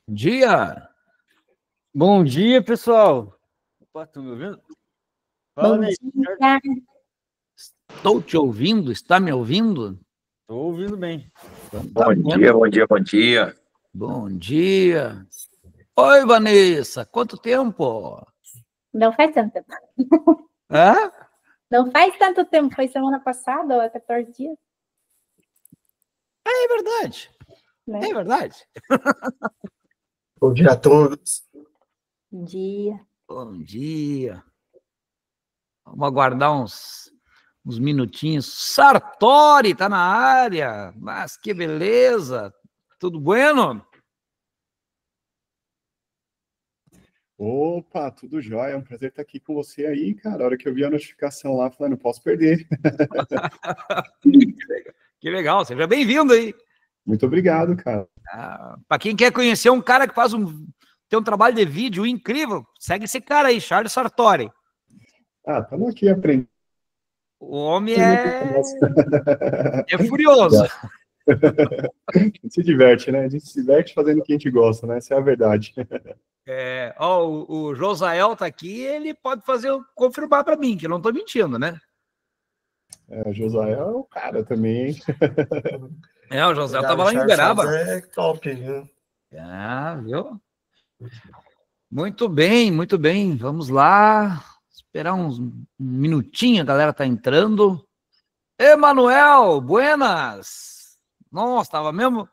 Dia. Bom dia, pessoal. Opa, estão me ouvindo? Fala, Ney. Estou te ouvindo? Está me ouvindo? Estou ouvindo bem. Então, tá Bom dia, bom dia, bom dia. Bom dia. Oi, Vanessa. Quanto tempo? Não faz tanto tempo. Hã? Não faz tanto tempo. Foi semana passada ou há 14 dias. É verdade. Né? É verdade. Bom dia a todos. Bom dia. Bom dia. Vamos aguardar uns minutinhos. Sartori tá na área. Mas que beleza. Tudo bueno? Opa, tudo jóia. É um prazer estar aqui com você aí, cara. A hora que eu vi a notificação lá, falei, não posso perder. Que legal. Seja bem-vindo aí. Muito obrigado, cara. Para quem quer conhecer um cara que tem um trabalho de vídeo incrível, segue esse cara aí, Charles Sartori. Estamos aqui aprendendo. O homem é furioso. A gente se diverte, né? A gente se diverte fazendo o que a gente gosta, né? Essa é a verdade. O Josael tá aqui, ele pode confirmar para mim, que eu não tô mentindo, né? O Josael é o cara também, hein? O Josael tava lá em Uberaba. É top, viu? Viu? Muito bem, muito bem. Vamos lá. Esperar um minutinho, a galera tá entrando. Emanuel, buenas! Nossa, tava mesmo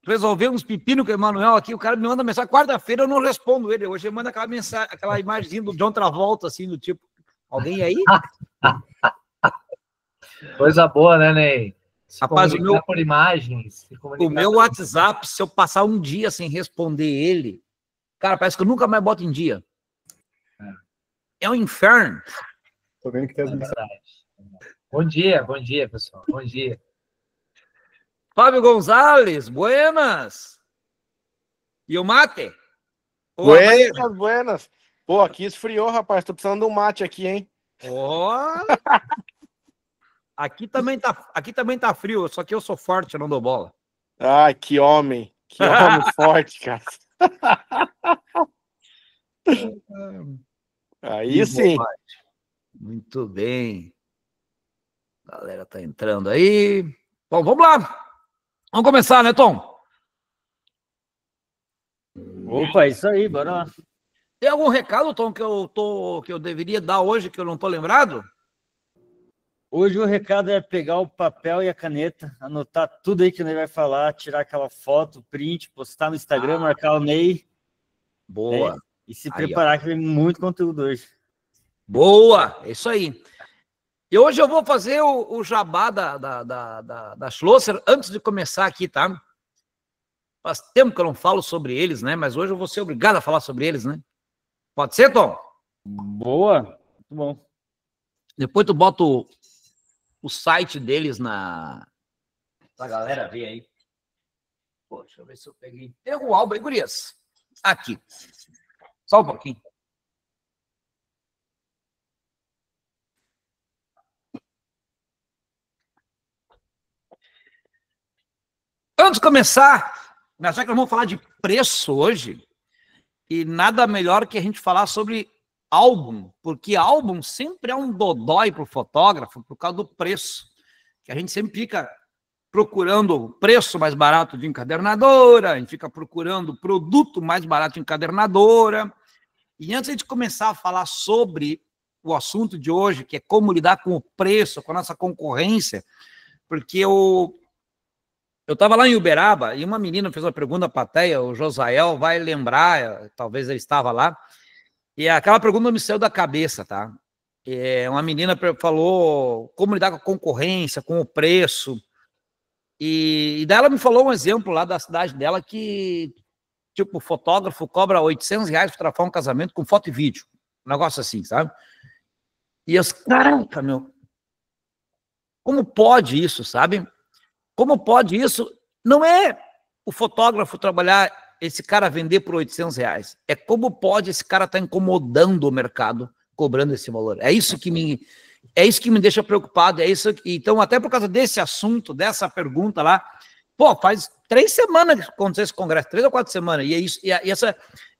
resolvendo uns pepinos com o Emanuel aqui, o cara me manda mensagem, quarta-feira eu não respondo ele, hoje ele manda aquela mensagem, aquela imagem do John Travolta, assim, do tipo, alguém aí? Coisa boa, né, Ney? Rapaz, por imagens. O meu WhatsApp, se eu passar um dia sem responder ele, cara, parece que eu nunca mais boto em dia. É um inferno. Tô vendo que tem as mensagens. Bom dia, pessoal. Bom dia. Fábio Gonzalez, buenas. E o mate? Buenas. Pô, aqui esfriou, rapaz. Tô precisando de um mate aqui, hein? Aqui também tá frio, só que eu sou forte, eu não dou bola. Ai, que homem. Que homem forte, cara. Aí sim. Muito bem. A galera tá entrando aí. Bom, vamos lá. Vamos começar, né, Tom? Opa, isso aí, bora lá. Tem algum recado, Tom, que eu deveria dar hoje, que eu não tô lembrado? Hoje o recado é pegar o papel e a caneta, anotar tudo aí que o Ney vai falar, tirar aquela foto, print, postar no Instagram, marcar o Ney. Boa. E se preparar, que tem muito conteúdo hoje. Boa, é isso aí. E hoje eu vou fazer o jabá da Schlosser antes de começar aqui, tá? Faz tempo que eu não falo sobre eles, né? Mas hoje eu vou ser obrigado a falar sobre eles, né? Pode ser, Tom? Boa, muito bom. Depois tu bota o site deles pra galera ver aí. Pô, deixa eu ver se eu peguei. Tem algum álbum aí, gurias? Aqui. Só um pouquinho. Antes de começar, já que nós vamos falar de preço hoje, e nada melhor que a gente falar sobre álbum, porque álbum sempre é um dodói para o fotógrafo por causa do preço, que a gente sempre fica procurando o preço mais barato de encadernadora, a gente fica procurando o produto mais barato de encadernadora, e antes de começar a falar sobre o assunto de hoje, que é como lidar com o preço, com a nossa concorrência, porque eu estava lá em Uberaba e uma menina fez uma pergunta para a plateia, o Josael vai lembrar, talvez ele estava lá, e aquela pergunta me saiu da cabeça, tá? Uma menina falou como lidar com a concorrência, com o preço, e daí ela me falou um exemplo lá da cidade dela que, tipo, o fotógrafo cobra R$800 para fotografar um casamento com foto e vídeo, um negócio assim, sabe? E eu, caraca, meu, como pode isso, sabe? Como pode isso? Não é o fotógrafo trabalhar, esse cara vender por R$800. É como pode esse cara estar incomodando o mercado, cobrando esse valor. É isso que me deixa preocupado. Então, até por causa desse assunto, dessa pergunta lá, Pô, faz 3 semanas que aconteceu esse congresso, 3 ou 4 semanas, e é isso, e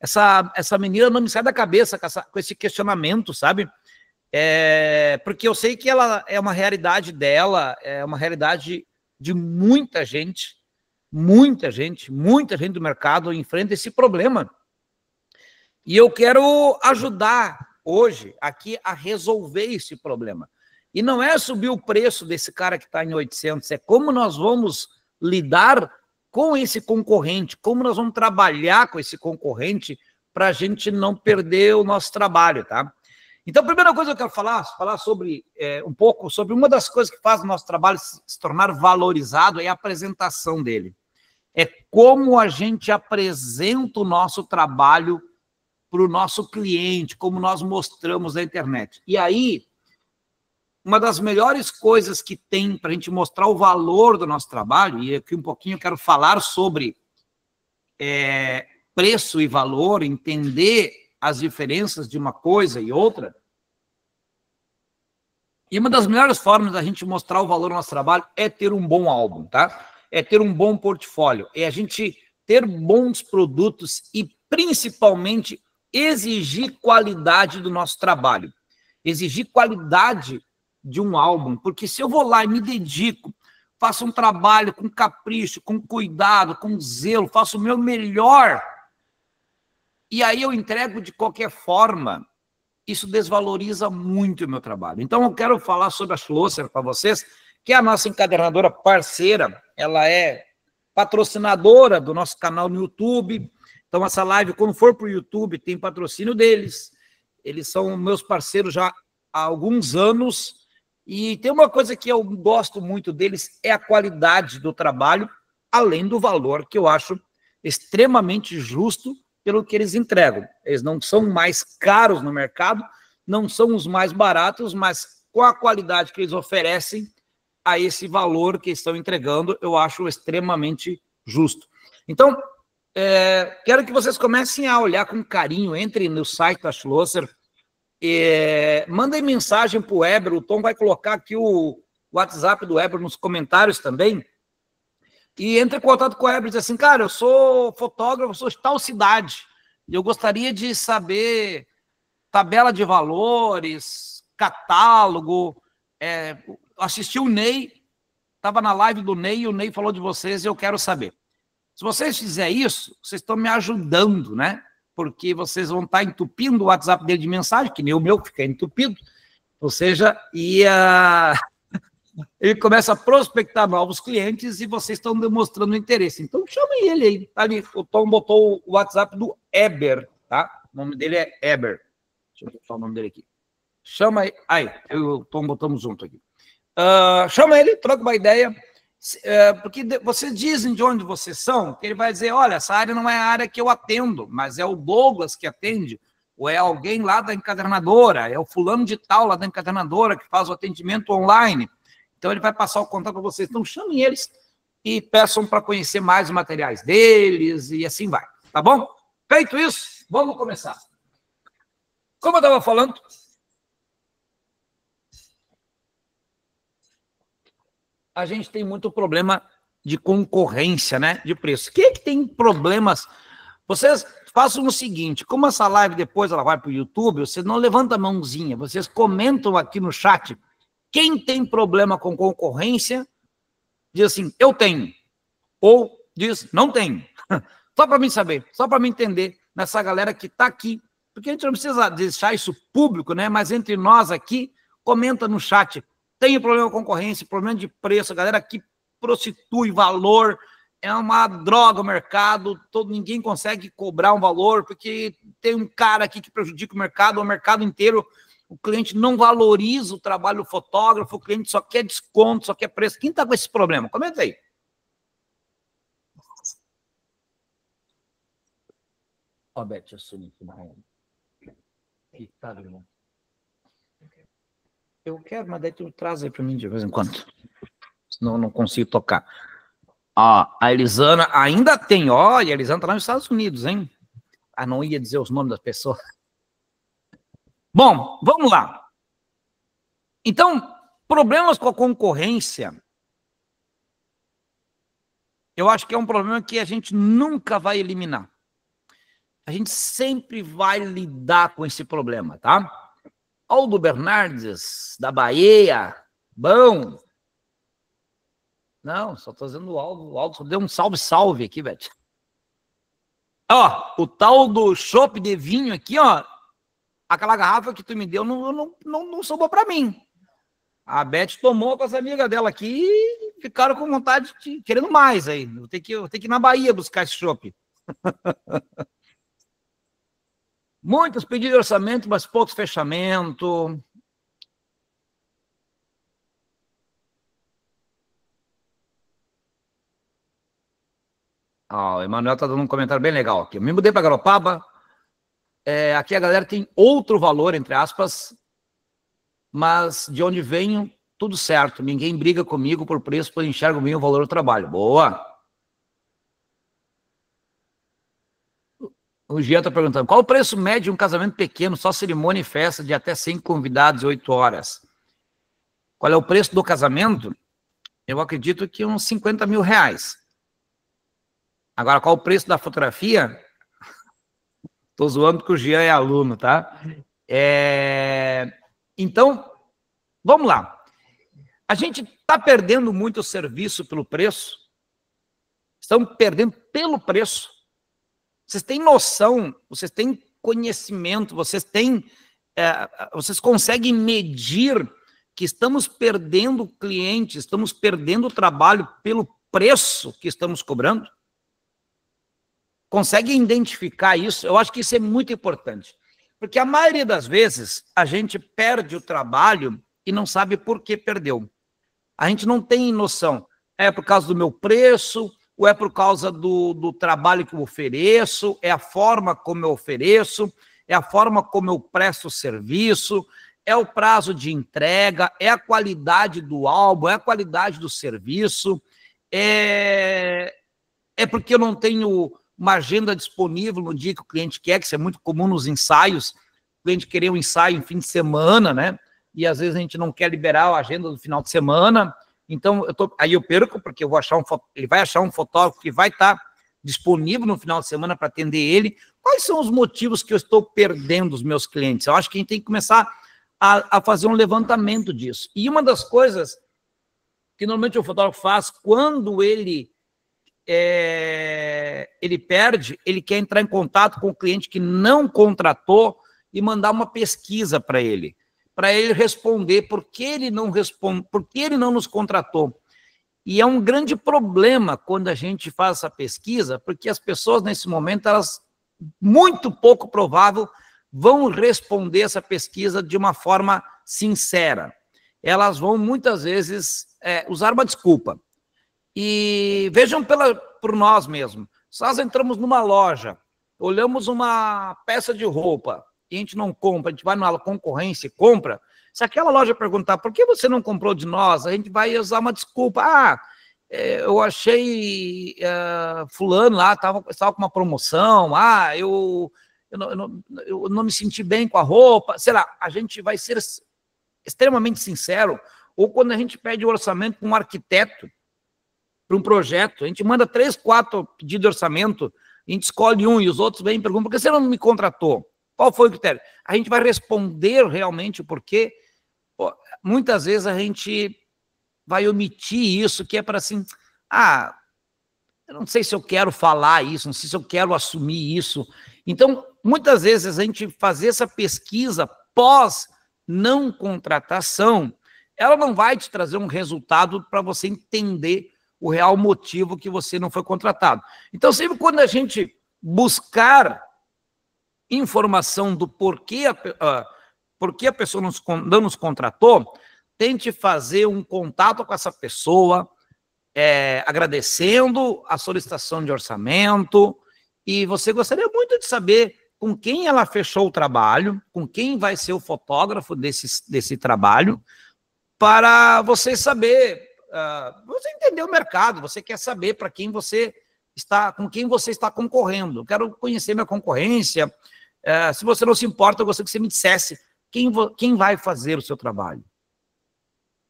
essa menina não me sai da cabeça com esse questionamento, sabe? Porque eu sei que ela é uma realidade dela, é uma realidade de muita gente do mercado enfrenta esse problema. E eu quero ajudar hoje aqui a resolver esse problema. E não é subir o preço desse cara que está em 800, é como nós vamos lidar com esse concorrente, como nós vamos trabalhar com esse concorrente para a gente não perder o nosso trabalho, tá? Então, a primeira coisa que eu quero falar sobre um pouco sobre uma das coisas que faz o nosso trabalho se tornar valorizado é a apresentação dele. É como a gente apresenta o nosso trabalho para o nosso cliente, como nós mostramos na internet. E aí, uma das melhores coisas que tem para a gente mostrar o valor do nosso trabalho, e aqui um pouquinho eu quero falar sobre preço e valor, entender as diferenças de uma coisa e outra. E uma das melhores formas da gente mostrar o valor do nosso trabalho é ter um bom álbum, tá? É ter um bom portfólio, é a gente ter bons produtos e, principalmente, exigir qualidade do nosso trabalho. Exigir qualidade de um álbum, porque se eu vou lá e me dedico, faço um trabalho com capricho, com cuidado, com zelo, faço o meu melhor, e aí eu entrego de qualquer forma, isso desvaloriza muito o meu trabalho. Então, eu quero falar sobre a Schlosser para vocês, que é a nossa encadernadora parceira, ela é patrocinadora do nosso canal no YouTube. Então, essa live, quando for para o YouTube, tem patrocínio deles. Eles são meus parceiros já há alguns anos. E tem uma coisa que eu gosto muito deles, é a qualidade do trabalho, além do valor, que eu acho extremamente justo pelo que eles entregam. Eles não são mais caros no mercado, não são os mais baratos, mas com a qualidade que eles oferecem, a esse valor que estão entregando, eu acho extremamente justo. Então, quero que vocês comecem a olhar com carinho, entrem no site da Schlosser, mandem mensagem para o Weber, o Tom vai colocar aqui o WhatsApp do Weber nos comentários também, e entre em contato com o Weber e diz assim, cara, eu sou fotógrafo, sou de tal cidade, e eu gostaria de saber tabela de valores, catálogo, assisti o Ney, estava na live do Ney, e o Ney falou de vocês e eu quero saber. Se vocês fizerem isso, vocês estão me ajudando, né? Porque vocês vão estar entupindo o WhatsApp dele de mensagem, que nem o meu que fica entupido, ou seja, ele começa a prospectar novos clientes e vocês estão demonstrando interesse. Então, chamem ele aí. Tá ali, o Tom botou o WhatsApp do Eber, tá? O nome dele é Eber. Deixa eu botar o nome dele aqui. Chama aí. Eu e o Tom botamos junto aqui. Chama ele, troca uma ideia, porque vocês dizem de onde vocês são, que ele vai dizer, olha, essa área não é a área que eu atendo, mas é o Douglas que atende, ou é alguém lá da encadernadora, é o fulano de tal lá da encadernadora que faz o atendimento online. Então, ele vai passar o contato para vocês. Então, chamem eles e peçam para conhecer mais os materiais deles e assim vai, tá bom? Feito isso, vamos começar. Como eu estava falando, a gente tem muito problema de concorrência, né? De preço. Quem é que tem problemas? Vocês façam o seguinte, como essa live depois ela vai para o YouTube, vocês não levantam a mãozinha, vocês comentam aqui no chat. Quem tem problema com concorrência, diz assim, eu tenho. Ou diz, não tenho. Só para mim saber, só para mim entender nessa galera que está aqui. Porque a gente não precisa deixar isso público, né? Mas entre nós aqui, comenta no chat. Tem problema com concorrência, problema de preço, a galera que prostitui valor, é uma droga o mercado, ninguém consegue cobrar um valor, porque tem um cara aqui que prejudica o mercado inteiro, o cliente não valoriza o trabalho do fotógrafo, o cliente só quer desconto, só quer preço. Quem está com esse problema? Comenta aí. Ó, Beth, eu sumi aqui. Tá, irmão. Eu quero, mas daí tu traz aí para mim de vez em quando. Senão eu não consigo tocar. Ó, a Elisana ainda tem. Olha, a Elisana está lá nos Estados Unidos, hein? Não ia dizer os nomes das pessoas. Bom, vamos lá. Então, problemas com a concorrência. eu acho que é um problema que a gente nunca vai eliminar. A gente sempre vai lidar com esse problema, tá? Aldo Bernardes, da Bahia, bom. Não, só tô dizendo o Aldo só deu um salve aqui, velho. Ó, o tal do chopp de vinho aqui, ó, aquela garrafa que tu me deu não sobrou para mim. A Beth tomou com as amigas dela aqui e ficaram com vontade de querendo mais aí. Eu tenho que ir na Bahia buscar esse chopp. Muitos pedidos de orçamento, mas poucos fechamentos. O Emanuel está dando um comentário bem legal aqui. Eu me mudei para Garopaba. Aqui a galera tem outro valor, entre aspas, mas de onde venho, tudo certo. Ninguém briga comigo por preço, pois enxergo bem o valor do trabalho. Boa! O Gia está perguntando, qual o preço médio de um casamento pequeno, só cerimônia e festa, de até 100 convidados e 8 horas? Qual é o preço do casamento? Eu acredito que uns 50 mil reais. Agora, qual o preço da fotografia? Estou zoando porque o Jean é aluno, tá? Então, vamos lá. A gente está perdendo muito serviço pelo preço. Estamos perdendo pelo preço. Vocês têm noção, vocês têm conhecimento, vocês conseguem medir que estamos perdendo clientes, estamos perdendo trabalho pelo preço que estamos cobrando? Conseguem identificar isso? Eu acho que isso é muito importante. Porque a maioria das vezes a gente perde o trabalho e não sabe por que perdeu. A gente não tem noção. É por causa do meu preço, ou é por causa do trabalho que eu ofereço, é a forma como eu ofereço, é a forma como eu presto o serviço, é o prazo de entrega, é a qualidade do álbum, é a qualidade do serviço, é porque eu não tenho uma agenda disponível no dia que o cliente quer, que isso é muito comum nos ensaios, o cliente querer um ensaio em fim de semana, né? E às vezes a gente não quer liberar a agenda do final de semana, então aí eu perco, porque ele vai achar um fotógrafo que vai estar disponível no final de semana para atender ele. Quais são os motivos que eu estou perdendo os meus clientes? Eu acho que a gente tem que começar a fazer um levantamento disso. E uma das coisas que normalmente o fotógrafo faz quando ele perde, ele quer entrar em contato com o cliente que não contratou e mandar uma pesquisa para ele responder por que ele não nos contratou. E é um grande problema quando a gente faz essa pesquisa, porque as pessoas nesse momento, elas, muito pouco provável, vão responder essa pesquisa de uma forma sincera. Elas vão, muitas vezes, usar uma desculpa. E vejam por nós mesmos. Se nós entramos numa loja, olhamos uma peça de roupa, e a gente não compra, a gente vai numa concorrência e compra, se aquela loja perguntar por que você não comprou de nós, a gente vai usar uma desculpa. Eu achei fulano lá, estava com uma promoção, eu não me senti bem com a roupa, sei lá, a gente vai ser extremamente sincero, ou quando a gente pede o orçamento para um arquiteto, para um projeto, a gente manda 3, 4 pedidos de orçamento, a gente escolhe um e os outros vêm e perguntam, por que você não me contratou? Qual foi o critério? A gente vai responder realmente o porquê. Muitas vezes a gente vai omitir isso, que é para assim, eu não sei se eu quero falar isso, não sei se eu quero assumir isso. Então, muitas vezes a gente fazer essa pesquisa pós não contratação, ela não vai te trazer um resultado para você entender o real motivo que você não foi contratado. Então, sempre quando a gente buscar informação do porquê a pessoa não nos contratou, tente fazer um contato com essa pessoa, agradecendo a solicitação de orçamento, e você gostaria muito de saber com quem ela fechou o trabalho, com quem vai ser o fotógrafo desse trabalho, para você saber, você entender o mercado, você quer saber para quem você está, com quem você está concorrendo. Eu quero conhecer minha concorrência. Se você não se importa, eu gostaria que você me dissesse quem vai fazer o seu trabalho.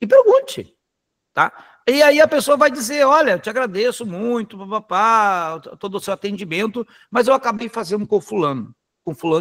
E pergunte, tá? E aí a pessoa vai dizer, olha, eu te agradeço muito, papapá, todo o seu atendimento, mas eu acabei fazendo com fulano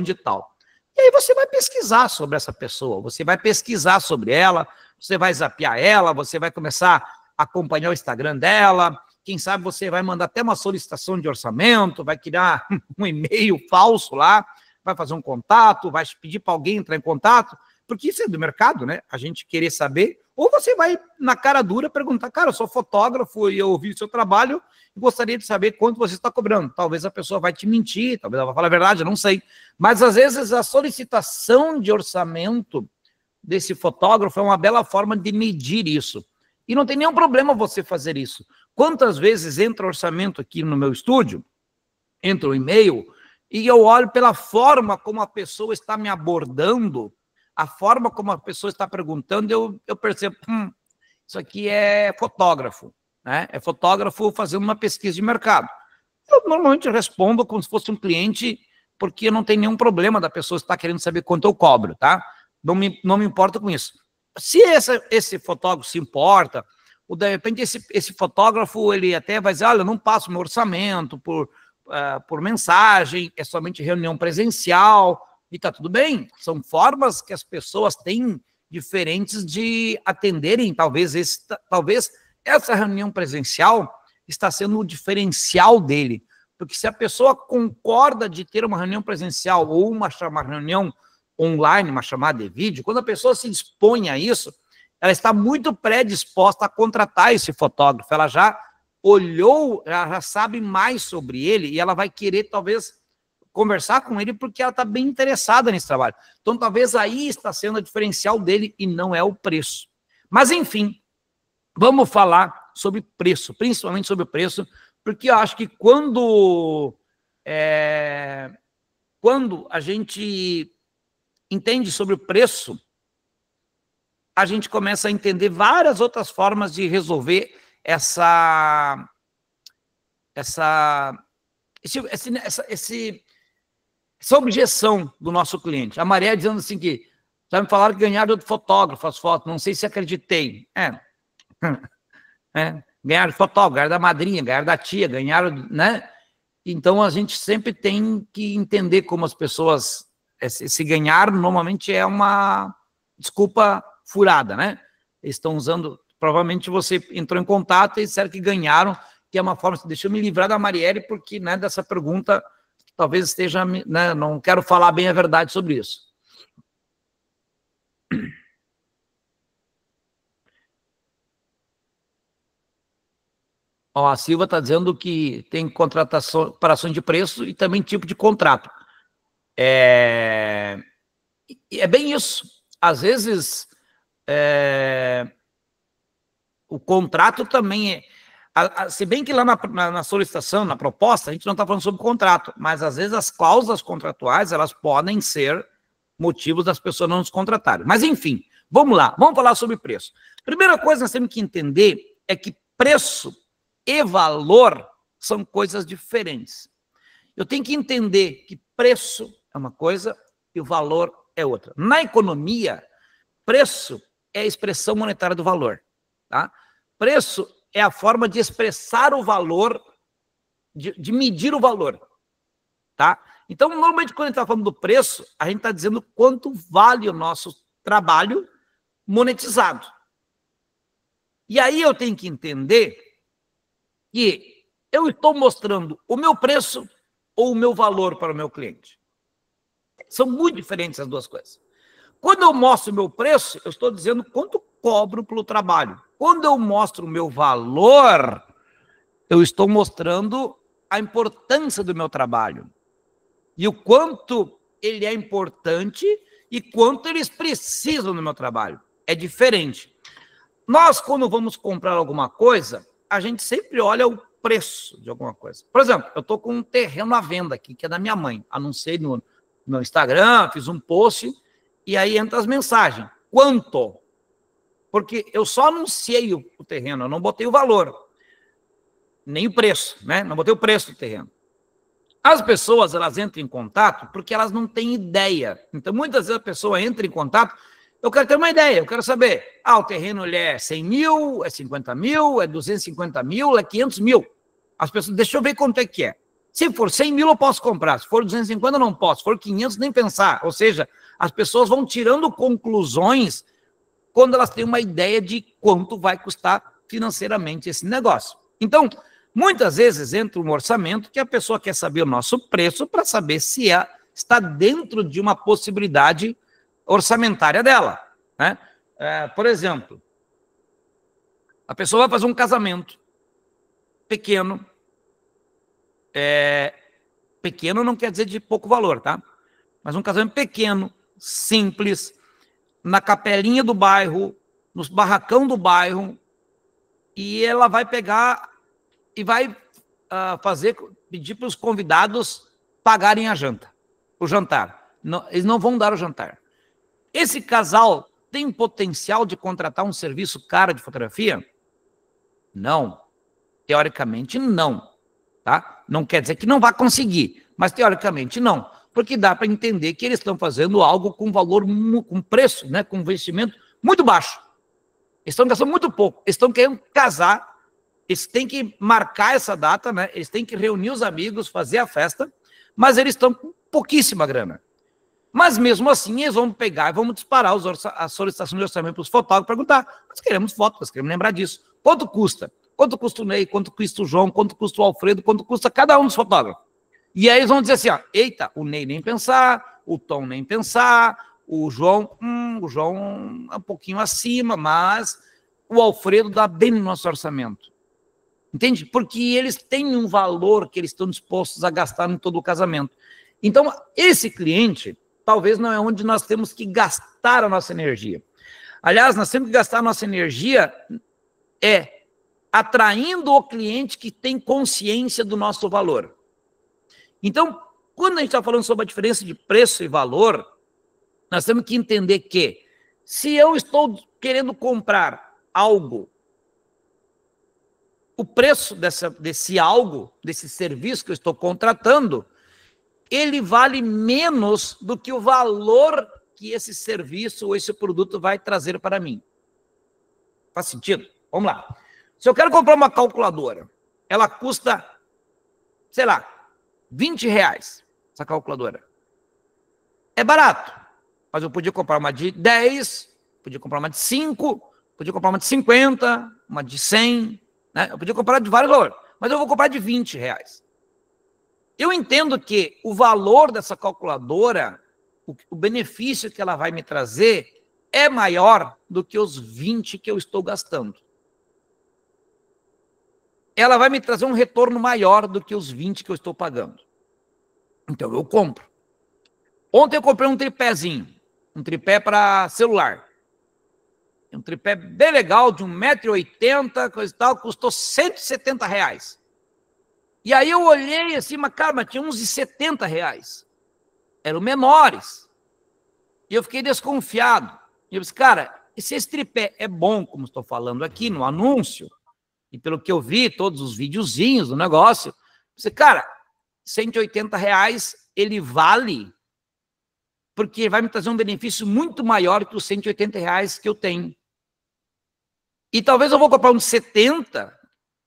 de tal. E aí você vai pesquisar sobre essa pessoa, você vai pesquisar sobre ela, você vai zapear ela, você vai começar a acompanhar o Instagram dela, quem sabe você vai mandar até uma solicitação de orçamento, vai criar um e-mail falso lá, vai fazer um contato, vai pedir para alguém entrar em contato, porque isso é do mercado, né? A gente querer saber, ou você vai na cara dura perguntar, cara, eu sou fotógrafo e eu ouvi o seu trabalho e gostaria de saber quanto você está cobrando. Talvez a pessoa vai te mentir, talvez ela vai falar a verdade, eu não sei. Mas às vezes a solicitação de orçamento desse fotógrafo é uma bela forma de medir isso. E não tem nenhum problema você fazer isso. Quantas vezes entra orçamento aqui no meu estúdio, entra o e-mail, e eu olho pela forma como a pessoa está me abordando, a forma como a pessoa está perguntando, eu percebo, isso aqui é fotógrafo, né? É fotógrafo fazendo uma pesquisa de mercado. Eu normalmente respondo como se fosse um cliente, porque não tem nenhum problema da pessoa estar querendo saber quanto eu cobro, tá? Não me importa com isso. Se esse fotógrafo se importa, ou de repente esse fotógrafo, ele até vai dizer, olha, eu não passo meu orçamento por mensagem, é somente reunião presencial, e tá tudo bem. São formas que as pessoas têm diferentes de atenderem, talvez essa reunião presencial está sendo o diferencial dele, porque se a pessoa concorda de ter uma reunião presencial ou uma reunião online, uma chamada de vídeo, quando a pessoa se dispõe a isso, ela está muito predisposta a contratar esse fotógrafo, ela já olhou, ela já sabe mais sobre ele e ela vai querer, talvez, conversar com ele porque ela está bem interessada nesse trabalho. Então, talvez aí está sendo o diferencial dele e não é o preço. Mas, enfim, vamos falar sobre preço, principalmente sobre o preço, porque eu acho que quando a gente entende sobre o preço, a gente começa a entender várias outras formas de resolver essa objeção do nosso cliente. A Maria dizendo assim que já me falaram que ganharam do fotógrafo as fotos, não sei se acreditei. Ganharam do fotógrafo, ganharam da madrinha, ganharam da tia, ganharam, né? Então a gente sempre tem que entender como as pessoas se ganhar, normalmente é uma desculpa furada, né? Eles estão usando, provavelmente você entrou em contato e disseram que ganharam, que é uma forma, deixa eu me livrar da Marielle, porque, né, dessa pergunta, talvez esteja, né, não quero falar bem a verdade sobre isso. Ó, a Silva está dizendo que tem contratação, comparação de preço e também tipo de contrato. É bem isso. Às vezes, o contrato também se bem que lá na solicitação, na proposta, a gente não está falando sobre contrato, mas às vezes as cláusulas contratuais, elas podem ser motivos das pessoas não nos contratarem. Mas enfim, vamos lá, vamos falar sobre preço. Primeira coisa que nós temos que entender é que preço e valor são coisas diferentes. Eu tenho que entender que preço é uma coisa e o valor é outra. Na economia, preço é a expressão monetária do valor, tá? Preço é a forma de expressar o valor, de medir o valor, tá? Então, normalmente, quando a gente está falando do preço, a gente está dizendo quanto vale o nosso trabalho monetizado. E aí eu tenho que entender que eu estou mostrando o meu preço ou o meu valor para o meu cliente. São muito diferentes as duas coisas. Quando eu mostro o meu preço, eu estou dizendo quanto cobro pelo trabalho. Quando eu mostro o meu valor, eu estou mostrando a importância do meu trabalho. E o quanto ele é importante e quanto eles precisam do meu trabalho. É diferente. Nós, quando vamos comprar alguma coisa, a gente sempre olha o preço de alguma coisa. Por exemplo, eu estou com um terreno à venda aqui, que é da minha mãe. Anunciei no meu Instagram, fiz um post, e aí entra as mensagens. Quanto? Porque eu só anunciei o terreno, eu não botei o valor, nem o preço, né? Não botei o preço do terreno. As pessoas, elas entram em contato porque elas não têm ideia. Então, muitas vezes a pessoa entra em contato Eu quero ter uma ideia, eu quero saber, o terreno ele é 100 mil, é 50 mil, é 250 mil, é 500 mil. As pessoas, deixa eu ver quanto é que é. Se for 100 mil, eu posso comprar. Se for 250, eu não posso. Se for 500, nem pensar. Ou seja, as pessoas vão tirando conclusões quando elas têm uma ideia de quanto vai custar financeiramente esse negócio. Então, muitas vezes entra um orçamento que a pessoa quer saber o nosso preço para saber se está dentro de uma possibilidade orçamentária dela, né? Por exemplo, a pessoa vai fazer um casamento pequeno. Pequeno não quer dizer de pouco valor, tá? Mas um casamento pequeno, simples, na capelinha do bairro, nos barracão do bairro, e ela vai pegar e vai pedir para os convidados pagarem a janta, o jantar. Não, eles não vão dar o jantar. Esse casal tem potencial de contratar um serviço caro de fotografia? Não. Teoricamente, não. Tá? Não quer dizer que não vai conseguir, mas teoricamente não. Porque dá para entender que eles estão fazendo algo com valor, com preço, né, com investimento muito baixo. Eles estão gastando muito pouco. Eles estão querendo casar, eles têm que marcar essa data, né? Eles têm que reunir os amigos, fazer a festa, mas eles estão com pouquíssima grana. Mas mesmo assim, eles vão pegar e vão disparar a solicitação de orçamento para os fotógrafos, perguntar, nós queremos fotos, nós queremos lembrar disso. Quanto custa? Quanto custa o Ney? Quanto custa o João? Quanto custa o Alfredo? Quanto custa cada um dos fotógrafos? E aí eles vão dizer assim, eita, o Ney nem pensar, o Tom nem pensar, o João é um pouquinho acima, mas o Alfredo dá bem no nosso orçamento. Entende? Porque eles têm um valor que eles estão dispostos a gastar em todo o casamento. Então, esse cliente talvez não é onde nós temos que gastar a nossa energia. Aliás, nós temos que gastar a nossa energia atraindo o cliente que tem consciência do nosso valor. Então, quando a gente está falando sobre a diferença de preço e valor, nós temos que entender que, se eu estou querendo comprar algo, o preço desse algo, desse serviço que eu estou contratando, ele vale menos do que o valor que esse serviço ou esse produto vai trazer para mim. Faz sentido? Vamos lá. Se eu quero comprar uma calculadora, ela custa, sei lá, R$20, essa calculadora. É barato, mas eu podia comprar uma de 10, podia comprar uma de 5, podia comprar uma de 50, uma de 100, né? Eu podia comprar de vários valores, mas eu vou comprar de R$20. Eu entendo que o valor dessa calculadora, o benefício que ela vai me trazer, é maior do que os 20 que eu estou gastando. Ela vai me trazer um retorno maior do que os 20 que eu estou pagando. Então, eu compro. Ontem eu comprei um tripézinho, um tripé para celular. Um tripé bem legal, de 1,80 m, coisa e tal, custou R$170. E aí eu olhei assim, mas tinha uns de R$70. Eram menores. E eu fiquei desconfiado. E eu disse, cara, e se esse tripé é bom, como estou falando aqui no anúncio, e pelo que eu vi, todos os videozinhos do negócio, você, cara, R$180 ele vale, porque vai me trazer um benefício muito maior que os R$180 que eu tenho. E talvez eu vou comprar um de 70,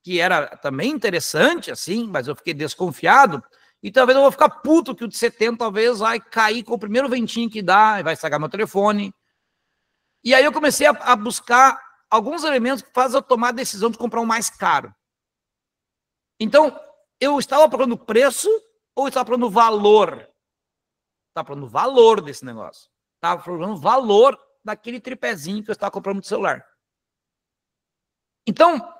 que era também interessante, assim, mas eu fiquei desconfiado, e talvez eu vou ficar puto que o de 70 talvez vai cair com o primeiro ventinho que dá, e vai estragar meu telefone. E aí eu comecei a buscar alguns elementos que fazem eu tomar a decisão de comprar um mais caro. Então, eu estava procurando preço ou estava procurando valor? Estava procurando valor desse negócio. Estava procurando valor daquele tripézinho que eu estava comprando de celular. Então,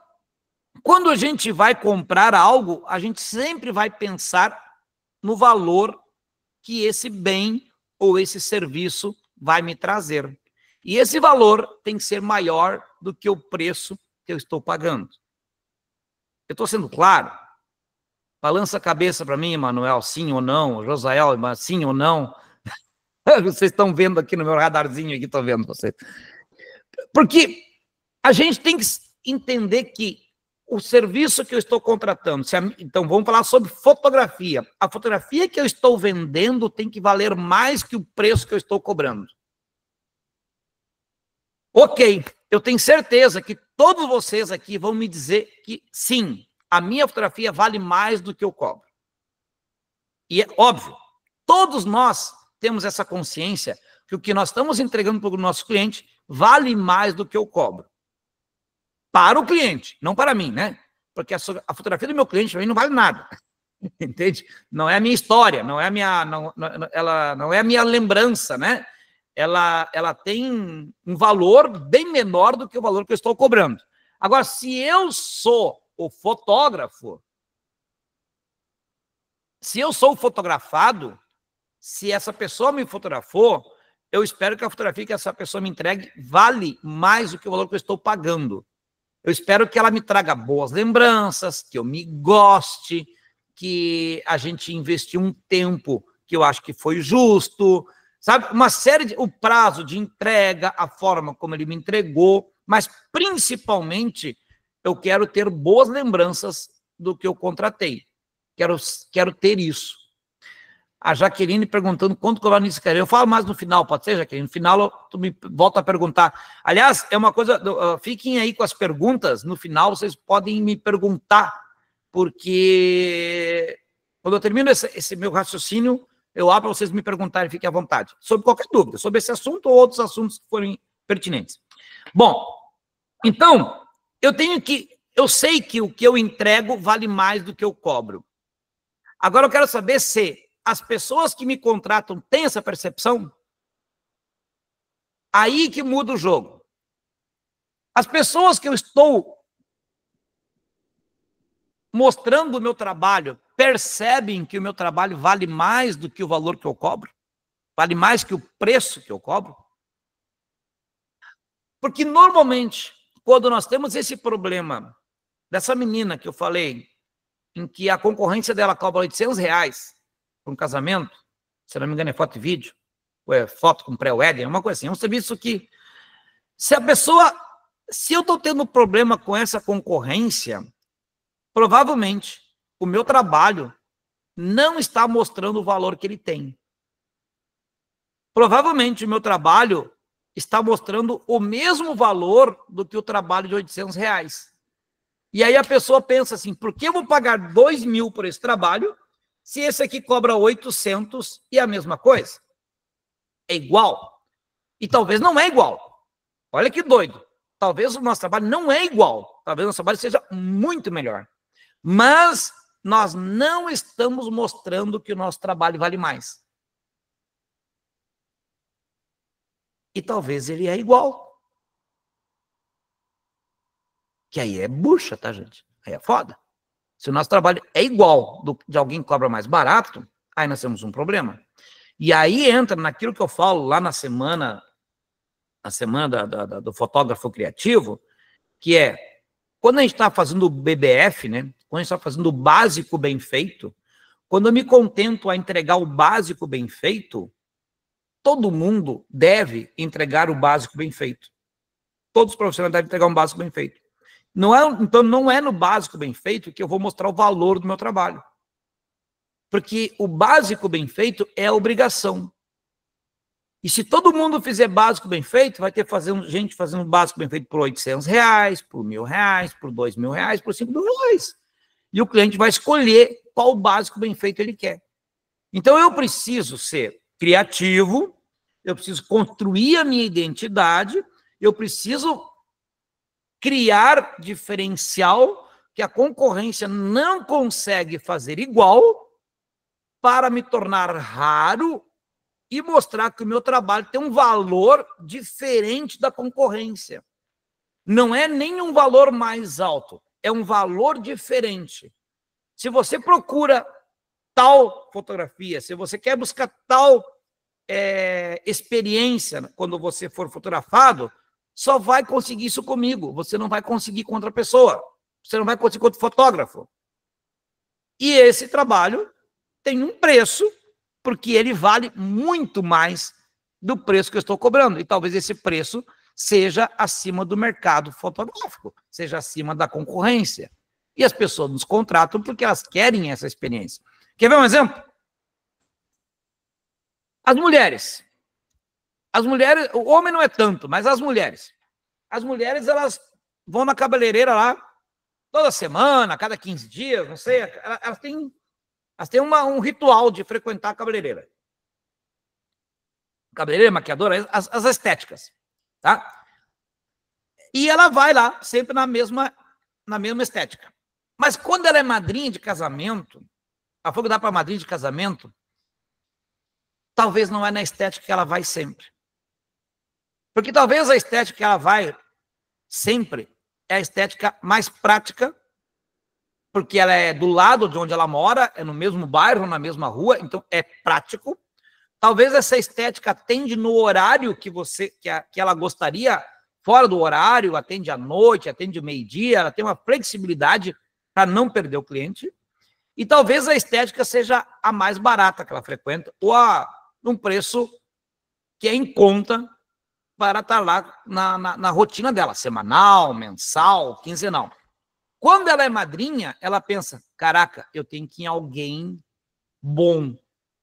quando a gente vai comprar algo, a gente sempre vai pensar no valor que esse bem ou esse serviço vai me trazer. E esse valor tem que ser maior do que o preço que eu estou pagando. Eu estou sendo claro? Balança a cabeça para mim, Manuel, sim ou não? Josael, sim ou não? Vocês estão vendo aqui no meu radarzinho, aqui, estou vendo vocês. Porque a gente tem que entender que o serviço que eu estou contratando, então vamos falar sobre fotografia. A fotografia que eu estou vendendo tem que valer mais que o preço que eu estou cobrando. Ok, eu tenho certeza que todos vocês aqui vão me dizer que sim, a minha fotografia vale mais do que eu cobro. E é óbvio, todos nós temos essa consciência que o que nós estamos entregando para o nosso cliente vale mais do que eu cobro. Para o cliente, não para mim, né? Porque a fotografia do meu cliente também não vale nada. Entende? Não é a minha história, não é a minha, ela não é a minha lembrança, né? Ela tem um valor bem menor do que o valor que eu estou cobrando. Agora, se eu sou o fotógrafo, se eu sou fotografado, se essa pessoa me fotografou, eu espero que a fotografia que essa pessoa me entregue vale mais do que o valor que eu estou pagando. Eu espero que ela me traga boas lembranças, que eu me goste, que a gente investiu um tempo que eu acho que foi justo, sabe? Uma série de... O prazo de entrega, a forma como ele me entregou, mas principalmente eu quero ter boas lembranças do que eu contratei. Quero ter isso. A Jaqueline perguntando quanto que eu vou nisso, cara. Eu falo mais no final, pode ser, Jaqueline? No final, tu me volta a perguntar. Aliás, é uma coisa... fiquem aí com as perguntas. No final, vocês podem me perguntar, porque quando eu termino esse meu raciocínio, eu abro para vocês me perguntarem, fiquem à vontade. Sobre qualquer dúvida, sobre esse assunto ou outros assuntos que forem pertinentes. Bom, então, eu sei que o que eu entrego vale mais do que eu cobro. Agora eu quero saber se as pessoas que me contratam têm essa percepção. Aí que muda o jogo. As pessoas que eu estou mostrando o meu trabalho percebem que o meu trabalho vale mais do que o valor que eu cobro? Vale mais que o preço que eu cobro? Porque normalmente, quando nós temos esse problema dessa menina que eu falei, em que a concorrência dela cobra R$800 para um casamento, se não me engano é foto e vídeo, ou é foto com pré-wedding, uma coisa assim, é um serviço que, se eu estou tendo problema com essa concorrência, provavelmente o meu trabalho não está mostrando o valor que ele tem. Provavelmente o meu trabalho está mostrando o mesmo valor do que o trabalho de R$800. E aí a pessoa pensa assim, por que eu vou pagar 2.000 por esse trabalho, se esse aqui cobra 800 e é a mesma coisa? É igual? E talvez não é igual. Olha que doido. Talvez o nosso trabalho não é igual. Talvez o nosso trabalho seja muito melhor. Mas nós não estamos mostrando que o nosso trabalho vale mais. E talvez ele é igual. Que aí é bucha, tá, gente? Aí é foda. Se o nosso trabalho é igual de alguém que cobra mais barato, aí nós temos um problema. E aí entra naquilo que eu falo lá na semana do fotógrafo criativo, que é, quando a gente está fazendo o BBF, né? Quando a gente está fazendo o básico bem feito, quando eu me contento a entregar o básico bem feito, todo mundo deve entregar o básico bem feito. Todos os profissionais devem entregar um básico bem feito. Então, não é no básico bem feito que eu vou mostrar o valor do meu trabalho. Porque o básico bem feito é a obrigação. E se todo mundo fizer básico bem feito, vai ter gente fazendo básico bem feito por R$800, por R$1.000, por R$2.000, por R$5.000. E o cliente vai escolher qual básico bem feito ele quer. Então, eu preciso ser criativo, eu preciso construir a minha identidade, eu preciso criar diferencial que a concorrência não consegue fazer igual para me tornar raro e mostrar que o meu trabalho tem um valor diferente da concorrência. Não é nem um valor mais alto, é um valor diferente. Se você procura tal fotografia, se você quer buscar tal experiência quando você for fotografado, só vai conseguir isso comigo. Você não vai conseguir com outra pessoa. Você não vai conseguir com outro fotógrafo. E esse trabalho tem um preço, porque ele vale muito mais do preço que eu estou cobrando. E talvez esse preço seja acima do mercado fotográfico, seja acima da concorrência. E as pessoas nos contratam porque elas querem essa experiência. Quer ver um exemplo? As mulheres, o homem não é tanto, mas as mulheres. as mulheres, elas vão na cabeleireira lá, toda semana, a cada 15 dias, não sei, elas têm um ritual de frequentar a cabeleireira. Cabeleireira, maquiadora, as estéticas, tá? E ela vai lá, sempre na mesma estética. Mas quando ela é madrinha de casamento, a fogo dá para madrinha de casamento, talvez não é na estética que ela vai sempre. Porque talvez a estética que ela vai sempre é a estética mais prática, porque ela é do lado de onde ela mora, é no mesmo bairro, na mesma rua, então é prático. Talvez essa estética atende no horário que ela gostaria, fora do horário, atende à noite, atende ao meio-dia, ela tem uma flexibilidade para não perder o cliente. E talvez a estética seja a mais barata que ela frequenta, ou num preço que é em conta para estar lá na rotina dela, semanal, mensal, quinzenal. Quando ela é madrinha, ela pensa, caraca, eu tenho que ir em alguém bom.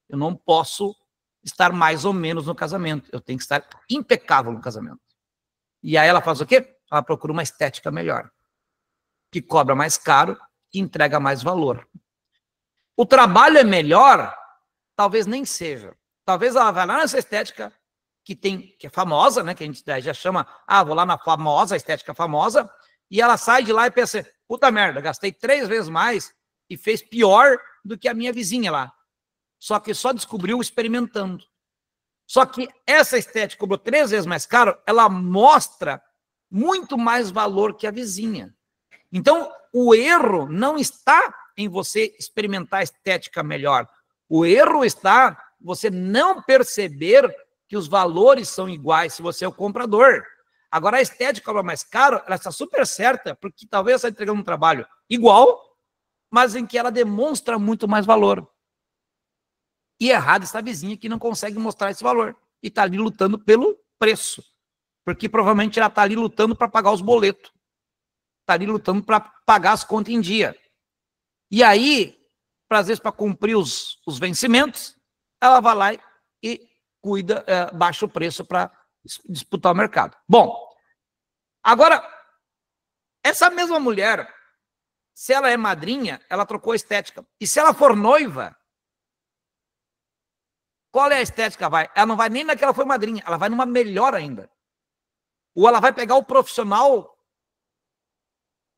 Eu não posso estar mais ou menos no casamento. Eu tenho que estar impecável no casamento. E aí ela faz o quê? Ela procura uma estética melhor, que cobra mais caro, que entrega mais valor. O trabalho é melhor? Talvez nem seja. Talvez ela vá lá nessa estética que é famosa, né? Que a gente já chama, vou lá na famosa, estética famosa, e ela sai de lá e pensa, puta merda, gastei 3 vezes mais e fez pior do que a minha vizinha lá. Só que só descobriu experimentando. Só que essa estética cobrou 3 vezes mais caro, ela mostra muito mais valor que a vizinha. Então, o erro não está em você experimentar a estética melhor. O erro está em você não perceber que os valores são iguais se você é o comprador. Agora, a estética cobra mais caro, ela está super certa, porque talvez você está entregando um trabalho igual, mas em que ela demonstra muito mais valor. E errado está a vizinha que não consegue mostrar esse valor. E está ali lutando pelo preço. Porque provavelmente ela está ali lutando para pagar os boletos. Está ali lutando para pagar as contas em dia. E aí, às vezes, para cumprir os vencimentos, ela vai lá e cuida, baixa o preço para disputar o mercado. Bom, agora, essa mesma mulher, se ela é madrinha, ela trocou a estética. E se ela for noiva, qual é a estética que ela vai? Ela não vai nem naquela foi madrinha, ela vai numa melhor ainda. Ou ela vai pegar o profissional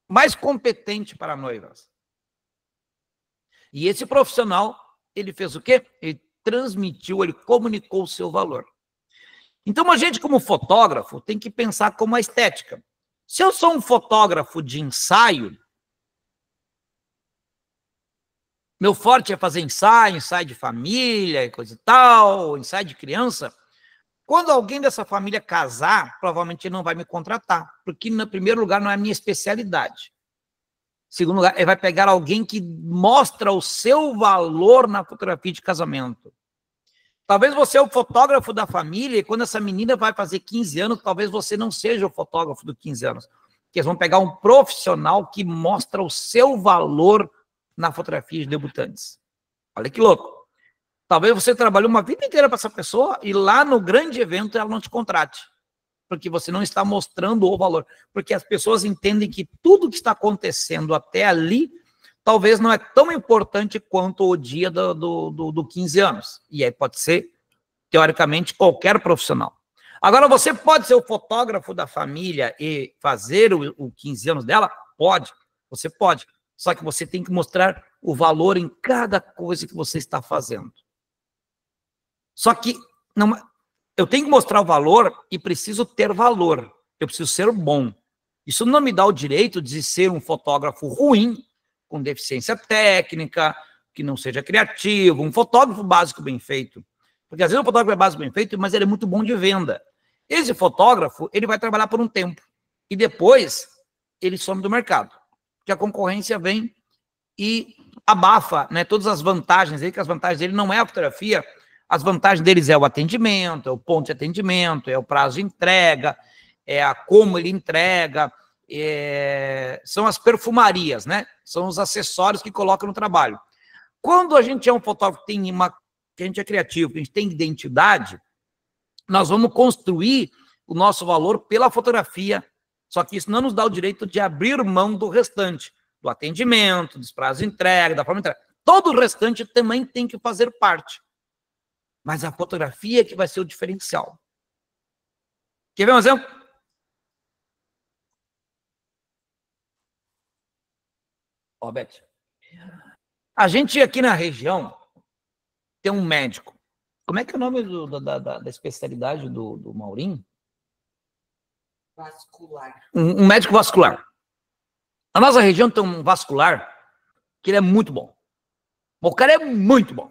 mais competente para noivas. E esse profissional, ele fez o quê? Ele transmitiu, ele comunicou o seu valor. Então, a gente, como fotógrafo, tem que pensar como a estética. Se eu sou um fotógrafo de ensaio, meu forte é fazer ensaio de família, coisa e tal, ensaio de criança. Quando alguém dessa família casar, provavelmente ele não vai me contratar, porque, no primeiro lugar, não é a minha especialidade. Em segundo lugar, ele vai pegar alguém que mostra o seu valor na fotografia de casamento. Talvez você é o fotógrafo da família, e quando essa menina vai fazer 15 anos, talvez você não seja o fotógrafo dos 15 anos. Porque eles vão pegar um profissional que mostra o seu valor na fotografia de debutantes. Olha que louco. Talvez você trabalhou uma vida inteira para essa pessoa e lá no grande evento ela não te contrate. Porque você não está mostrando o valor. Porque as pessoas entendem que tudo que está acontecendo até ali talvez não é tão importante quanto o dia do 15 anos. E aí pode ser, teoricamente, qualquer profissional. Agora, você pode ser o fotógrafo da família e fazer o 15 anos dela? Pode, você pode. Só que você tem que mostrar o valor em cada coisa que você está fazendo. Só que eu tenho que mostrar o valor e preciso ter valor. Eu preciso ser bom. Isso não me dá o direito de ser um fotógrafo ruim, com deficiência técnica, que não seja criativo, um fotógrafo básico bem feito. Porque às vezes o fotógrafo é básico bem feito, mas ele é muito bom de venda. Esse fotógrafo, ele vai trabalhar por um tempo. E depois, ele some do mercado. Porque a concorrência vem e abafa, né, todas as vantagens dele, que as vantagens dele não é a fotografia, as vantagens deles é o atendimento, é o ponto de atendimento, é o prazo de entrega, é a como ele entrega, são as perfumarias, né? São os acessórios que coloca no trabalho. Quando a gente é um fotógrafo que a gente é criativo, que a gente tem identidade, nós vamos construir o nosso valor pela fotografia Só que isso não nos dá o direito de abrir mão do restante, do atendimento, dos prazos de entrega, da forma de entrega. Todo o restante também tem que fazer parte. Mas a fotografia é que vai ser o diferencial. Quer ver um exemplo? Ó, Beth. A gente aqui na região tem um médico. Como é que é o nome da especialidade do Maurinho? Vascular. Um médico vascular. A nossa região tem um vascular que ele é muito bom. O cara é muito bom.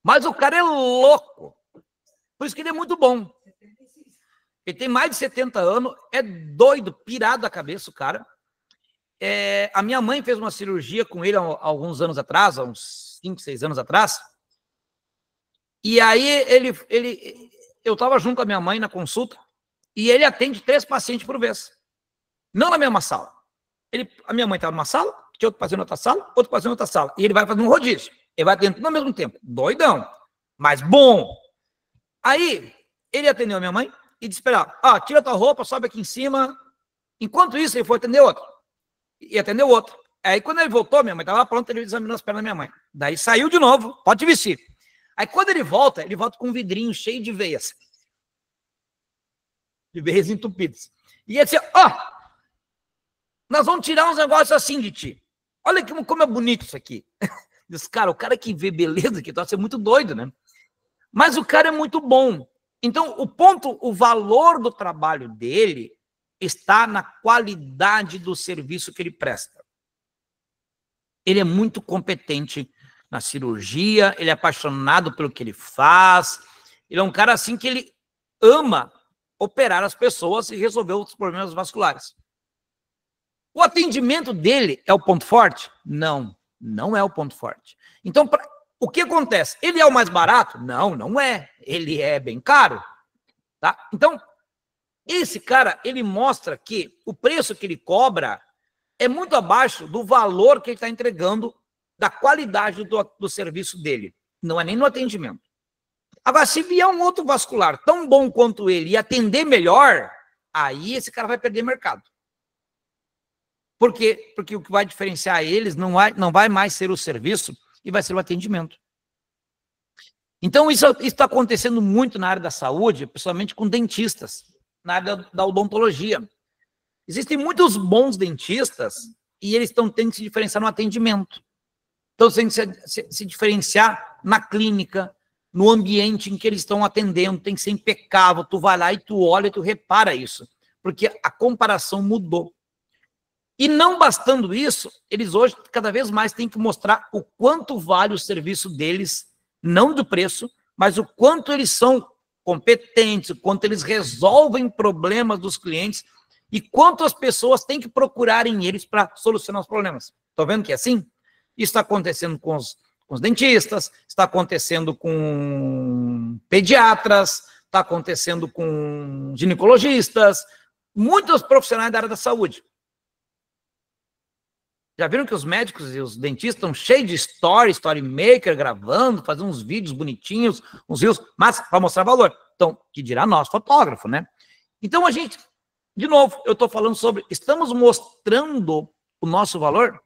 Mas o cara é louco. Por isso que ele é muito bom. Ele tem mais de 70 anos, é doido, pirado da cabeça o cara. A minha mãe fez uma cirurgia com ele há alguns anos atrás, há uns 5, 6 anos atrás. E aí eu estava junto com a minha mãe na consulta e ele atende 3 pacientes por vez. Não na mesma sala. A minha mãe estava numa sala, tinha outro paciente em outra sala, outro paciente em outra sala. E ele vai fazendo um rodízio. Ele vai atendendo tudo ao mesmo tempo. Doidão. Mas bom. Aí, ele atendeu a minha mãe e disse para ela, tira tua roupa, sobe aqui em cima. Enquanto isso, ele foi atender outro. E atendeu outro. Aí, quando ele voltou, minha mãe estava pronta, ele examinou as pernas da minha mãe. Daí, saiu de novo, pode te vestir. Aí, quando ele volta com um vidrinho cheio de veias. De veias entupidas. E ele disse, nós vamos tirar uns negócios assim de ti. Olha como é bonito isso aqui. Diz, cara, o cara que vê beleza aqui, deve ser muito doido, né? Mas o cara é muito bom. Então, o valor do trabalho dele está na qualidade do serviço que ele presta. Ele é muito competente na cirurgia, ele é apaixonado pelo que ele faz, ele é um cara assim que ele ama operar as pessoas e resolver os problemas vasculares. O atendimento dele é o ponto forte? Não, não é o ponto forte. Então, o que acontece? Ele é o mais barato? Não, não é. Ele é bem caro. Tá? Então, esse cara, ele mostra que o preço que ele cobra é muito abaixo do valor que ele está entregando, da qualidade do serviço dele. Não é nem no atendimento. Agora, se vier um outro vascular tão bom quanto ele e atender melhor, aí esse cara vai perder mercado. Por quê? Porque o que vai diferenciar eles não vai mais ser o serviço e vai ser o atendimento. Então, isso está acontecendo muito na área da saúde, principalmente com dentistas, na área da odontologia. Existem muitos bons dentistas e eles estão tendo que se diferenciar no atendimento. Então, tem que se diferenciar na clínica, no ambiente em que eles estão atendendo, tem que ser impecável. Tu vai lá e tu olha e tu repara isso, porque a comparação mudou. E não bastando isso, eles hoje cada vez mais têm que mostrar o quanto vale o serviço deles, não do preço, mas o quanto eles são competentes, o quanto eles resolvem problemas dos clientes e quanto as pessoas têm que procurarem eles para solucionar os problemas. Estão vendo que é assim? Isso está acontecendo com os dentistas, está acontecendo com pediatras, está acontecendo com ginecologistas, muitos profissionais da área da saúde. Já viram que os médicos e os dentistas estão cheios de story maker, gravando, fazendo uns vídeos bonitinhos, uns reels, mas para mostrar valor. Então, que dirá nós, fotógrafo, né? Então, a gente, de novo, eu estou falando sobre, estamos mostrando o nosso valor?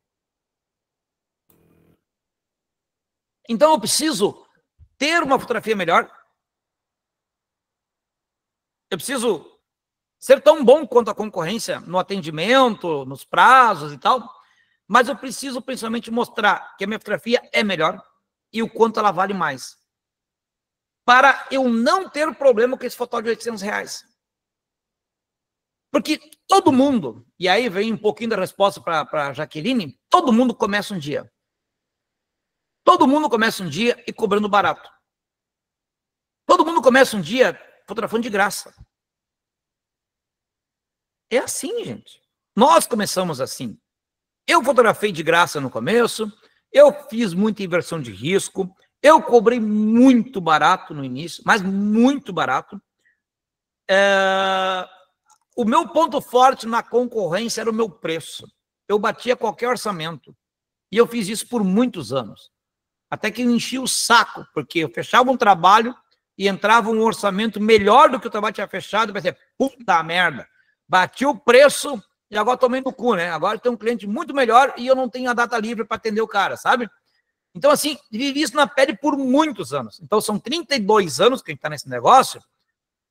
Então, eu preciso ter uma fotografia melhor? Eu preciso ser tão bom quanto a concorrência no atendimento, nos prazos e tal? Mas eu preciso principalmente mostrar que a minha fotografia é melhor e o quanto ela vale mais. Para eu não ter problema com esse fotógrafo de R$800. Porque todo mundo, e aí vem um pouquinho da resposta para a Jaqueline, todo mundo começa um dia. Todo mundo começa um dia e cobrando barato. Todo mundo começa um dia fotografando de graça. É assim, gente. Nós começamos assim. Eu fotografei de graça no começo, eu fiz muita inversão de risco, eu cobrei muito barato no início, mas muito barato. O meu ponto forte na concorrência era o meu preço. Eu batia qualquer orçamento. E eu fiz isso por muitos anos. Até que eu enchi o saco, porque eu fechava um trabalho e entrava um orçamento melhor do que o trabalho tinha fechado, e pensei, puta merda, bati o preço e agora tomei no cu, né? Agora tem um cliente muito melhor e eu não tenho a data livre para atender o cara, sabe? Então, assim, vivi isso na pele por muitos anos. Então, são 32 anos que a gente está nesse negócio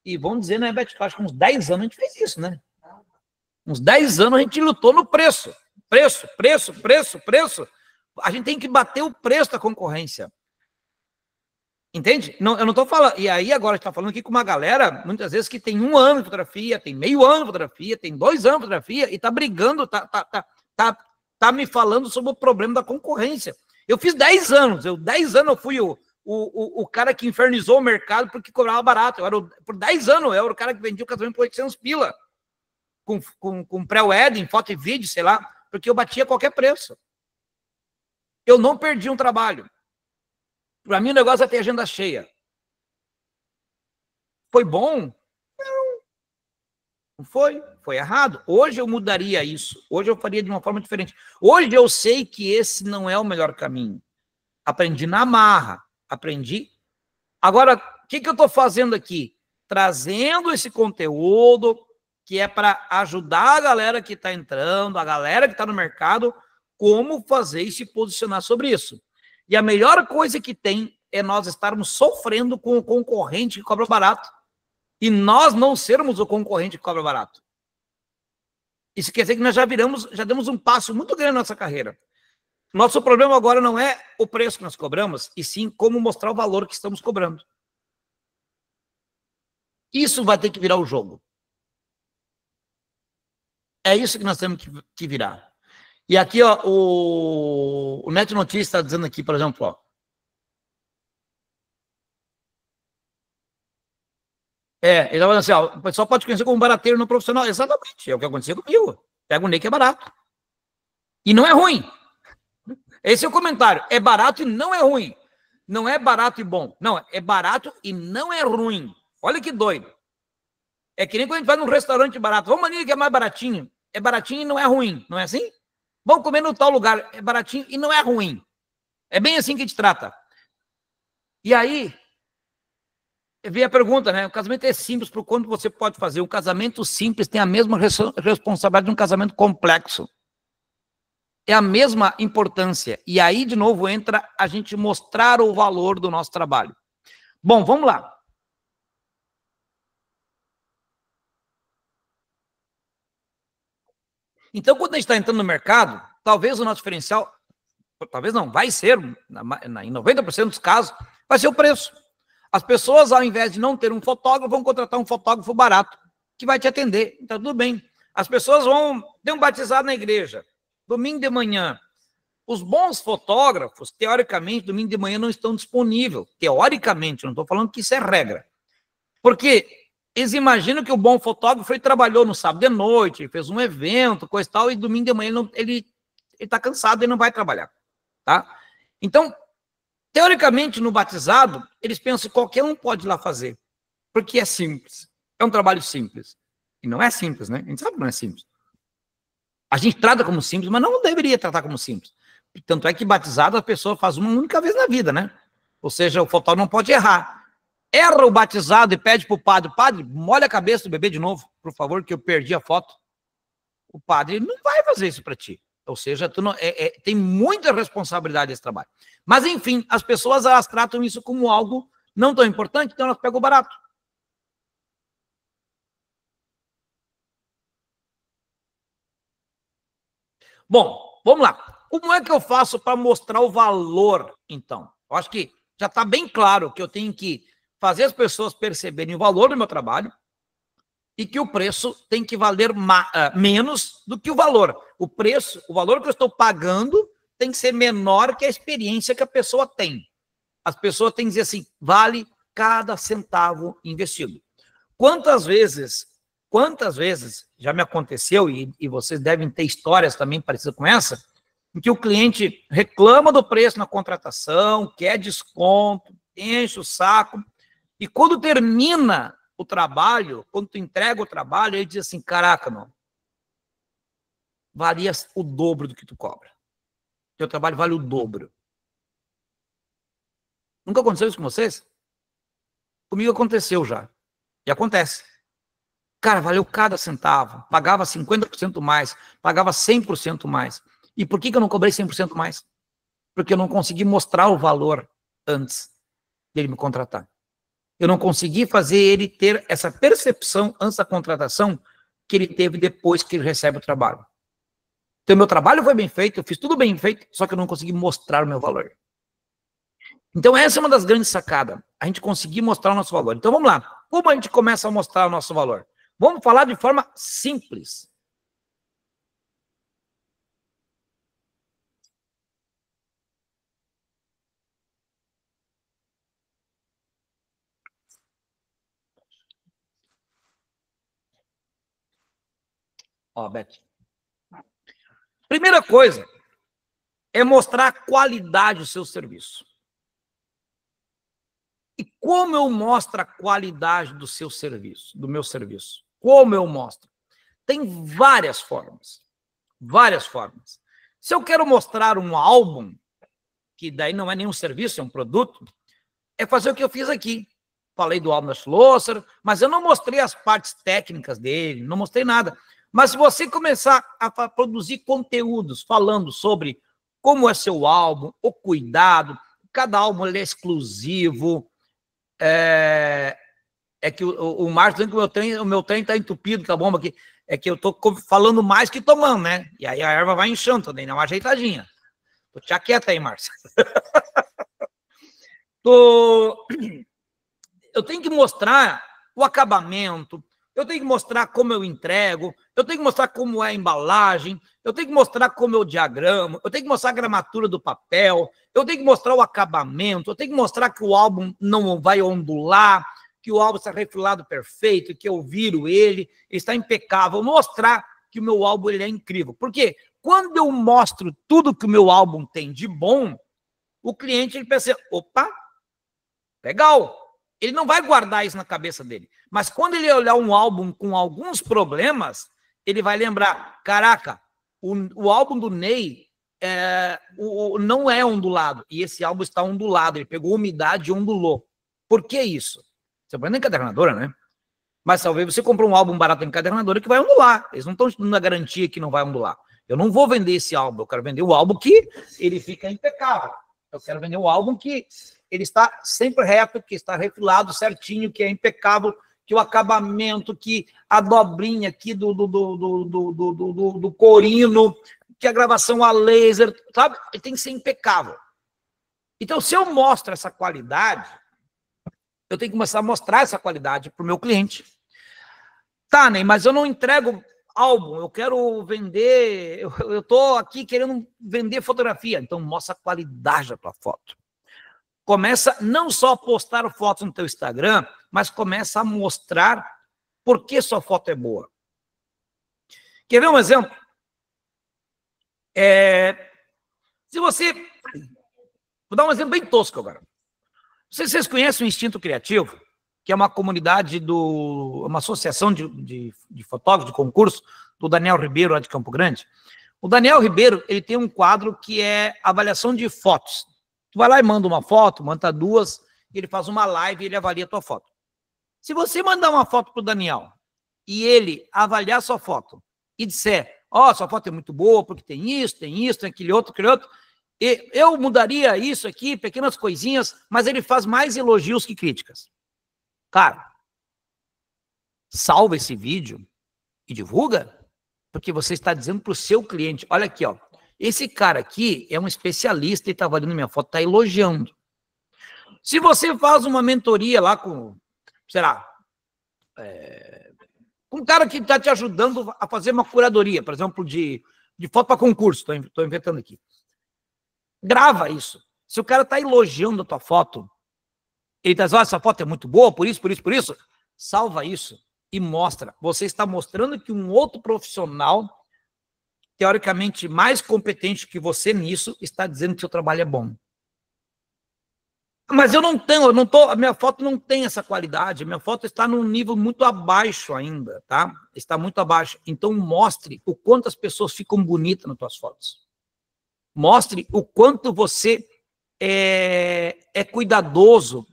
e vamos dizer, né, Beth, acho que uns 10 anos a gente fez isso, né? Uns 10 anos a gente lutou no preço. Preço. A gente tem que bater o preço da concorrência. Entende? Não, eu não estou falando... E aí, agora, a gente está falando aqui com uma galera, muitas vezes, que tem 1 ano de fotografia, tem meio ano de fotografia, tem 2 anos de fotografia, e está brigando, tá me falando sobre o problema da concorrência. Eu fiz 10 anos. 10 anos eu fui o cara que infernizou o mercado porque cobrava barato. Por 10 anos, eu era o cara que vendia o casamento por 800 pila. Com pré-wedding, foto e vídeo, sei lá, porque eu batia qualquer preço. Eu não perdi um trabalho. Para mim, o negócio é ter agenda cheia. Foi bom? Não foi. Foi errado. Hoje eu mudaria isso. Hoje eu faria de uma forma diferente. Hoje eu sei que esse não é o melhor caminho. Aprendi na marra. Aprendi. Agora, o que eu estou fazendo aqui? Trazendo esse conteúdo que é para ajudar a galera que está entrando, a galera que está no mercado, como fazer e se posicionar sobre isso. E a melhor coisa que tem é nós estarmos sofrendo com o concorrente que cobra barato. E nós não sermos o concorrente que cobra barato. Isso quer dizer que nós já demos um passo muito grande na nossa carreira. Nosso problema agora não é o preço que nós cobramos, e sim como mostrar o valor que estamos cobrando. Isso vai ter que virar o jogo. É isso que nós temos que virar. E aqui, ó, o Net Notícias está dizendo aqui, por exemplo, ó. Ele está falando assim, ó, o pessoal pode conhecer como barateiro no profissional. Exatamente, é o que aconteceu comigo. Pega o Ney que é barato. E não é ruim. Esse é o comentário. É barato e não é ruim. Não é barato e bom. Não, é barato e não é ruim. Olha que doido. É que nem quando a gente vai num restaurante barato. Vamos ali que é mais baratinho. É baratinho e não é ruim. Não é assim? Vamos comer no tal lugar. É baratinho e não é ruim. É bem assim que a gente trata. E aí, vem a pergunta, né? O casamento é simples por quanto você pode fazer. Um casamento simples tem a mesma responsabilidade de um casamento complexo. É a mesma importância. E aí, de novo, entra a gente mostrar o valor do nosso trabalho. Bom, vamos lá. Então, quando a gente está entrando no mercado, talvez o nosso diferencial, talvez não, vai ser, em 90% dos casos, vai ser o preço. As pessoas, ao invés de não ter um fotógrafo, vão contratar um fotógrafo barato, que vai te atender. Então, tudo bem. As pessoas vão ter um batizado na igreja, domingo de manhã. Os bons fotógrafos, teoricamente, domingo de manhã não estão disponíveis. Teoricamente, não estou falando que isso é regra. Porque eles imaginam que o bom fotógrafo ele trabalhou no sábado de noite, fez um evento, coisa e tal, e domingo de manhã ele está cansado e não vai trabalhar. Tá? Então, teoricamente, no batizado, eles pensam que qualquer um pode ir lá fazer, porque é simples. É um trabalho simples. E não é simples, né? A gente sabe que não é simples. A gente trata como simples, mas não deveria tratar como simples. Tanto é que batizado a pessoa faz uma única vez na vida, né? Ou seja, o fotógrafo não pode errar. Erra o batizado e pede para o padre, molha a cabeça do bebê de novo, por favor, que eu perdi a foto. O padre não vai fazer isso para ti. Ou seja, tu não, tem muita responsabilidade esse trabalho. Mas, enfim, as pessoas elas tratam isso como algo não tão importante, então elas pegam o barato. Bom, vamos lá. Como é que eu faço para mostrar o valor, então? Eu acho que já está bem claro que eu tenho que fazer as pessoas perceberem o valor do meu trabalho e que o preço tem que valer menos do que o valor. O valor que eu estou pagando tem que ser menor que a experiência que a pessoa tem. As pessoas têm que dizer assim, vale cada centavo investido. Quantas vezes já me aconteceu, e vocês devem ter histórias também parecidas com essa, em que o cliente reclama do preço na contratação, quer desconto, enche o saco, e quando termina o trabalho, quando tu entrega o trabalho, ele diz assim, caraca, não, valia o dobro do que tu cobra. Teu trabalho vale o dobro. Nunca aconteceu isso com vocês? Comigo aconteceu já. E acontece. Cara, valeu cada centavo. Pagava 50% mais, pagava 100% mais. E por que eu não cobrei 100% mais? Porque eu não consegui mostrar o valor antes dele me contratar. Eu não consegui fazer ele ter essa percepção antes da contratação que ele teve depois que ele recebe o trabalho. Então, meu trabalho foi bem feito, eu fiz tudo bem feito, só que eu não consegui mostrar o meu valor. Então, essa é uma das grandes sacadas, a gente conseguir mostrar o nosso valor. Então, vamos lá. Como a gente começa a mostrar o nosso valor? Vamos falar de forma simples. Ó, Beth. Primeira coisa é mostrar a qualidade do seu serviço. E como eu mostro a qualidade do seu serviço, do meu serviço? Como eu mostro? Tem várias formas. Várias formas. Se eu quero mostrar um álbum, que daí não é nenhum serviço, é um produto, é fazer o que eu fiz aqui. Falei do álbum da Schlosser, mas eu não mostrei as partes técnicas dele, não mostrei nada. Mas se você começar a produzir conteúdos falando sobre como é seu álbum, o cuidado, cada álbum ele é exclusivo, é que o Márcio dizendo que o meu trem está entupido com a bomba aqui, é que eu estou falando mais que tomando, né? E aí a erva vai inchando também, dá uma ajeitadinha. Deixa quieta aí, Márcio. Eu tenho que mostrar o acabamento, eu tenho que mostrar como eu entrego, eu tenho que mostrar como é a embalagem, eu tenho que mostrar como eu diagramo, eu tenho que mostrar a gramatura do papel, eu tenho que mostrar o acabamento, eu tenho que mostrar que o álbum não vai ondular, que o álbum está refilado perfeito, que eu viro ele está impecável, mostrar que o meu álbum ele é incrível. Por quê? Quando eu mostro tudo que o meu álbum tem de bom, o cliente ele pensa, opa, legal. Ele não vai guardar isso na cabeça dele. Mas quando ele olhar um álbum com alguns problemas, ele vai lembrar, caraca, o álbum do Ney não é ondulado. E esse álbum está ondulado. Ele pegou umidade e ondulou. Por que isso? Você põe na encadernadora, né? Mas talvez você comprou um álbum barato em encadernadora que vai ondular. Eles não estão dando a garantia que não vai ondular. Eu não vou vender esse álbum. Eu quero vender o álbum que ele fica impecável. Eu quero vender o álbum que ele está sempre reto, que está refilado certinho, que é impecável, que o acabamento, que a dobrinha aqui do corino, que a gravação a laser, sabe? Ele tem que ser impecável. Então, se eu mostro essa qualidade, eu tenho que começar a mostrar essa qualidade para o meu cliente. Tá, Ney, mas eu não entrego álbum, eu quero vender, eu estou aqui querendo vender fotografia. Então, mostra a qualidade da tua foto. Começa não só a postar fotos no teu Instagram, mas começa a mostrar por que sua foto é boa. Quer ver um exemplo? Se você... Vou dar um exemplo bem tosco agora. Vocês conhecem o Instinto Criativo, que é uma comunidade, uma associação de fotógrafos de concurso, do Daniel Ribeiro, lá de Campo Grande? O Daniel Ribeiro, ele tem um quadro que é avaliação de fotos. Tu vai lá e manda uma foto, manda duas, ele faz uma live e ele avalia a tua foto. Se você mandar uma foto para o Daniel e ele avaliar a sua foto e disser, ó, sua foto é muito boa porque tem isso, tem aquele outro, e eu mudaria isso aqui, pequenas coisinhas, mas ele faz mais elogios que críticas. Cara, salva esse vídeo e divulga, porque você está dizendo para o seu cliente, olha aqui, ó, esse cara aqui é um especialista e está avaliando minha foto, está elogiando. Se você faz uma mentoria lá com, sei lá, um cara que está te ajudando a fazer uma curadoria, por exemplo, de foto para concurso, estou inventando aqui. Grava isso. Se o cara está elogiando a tua foto, ele está dizendo, essa foto é muito boa, por isso, salva isso e mostra. Você está mostrando que um outro profissional teoricamente mais competente que você nisso, está dizendo que seu trabalho é bom. Mas a minha foto não tem essa qualidade, a minha foto está num nível muito abaixo ainda, tá? Está muito abaixo. Então, mostre o quanto as pessoas ficam bonitas nas tuas fotos. Mostre o quanto você é cuidadoso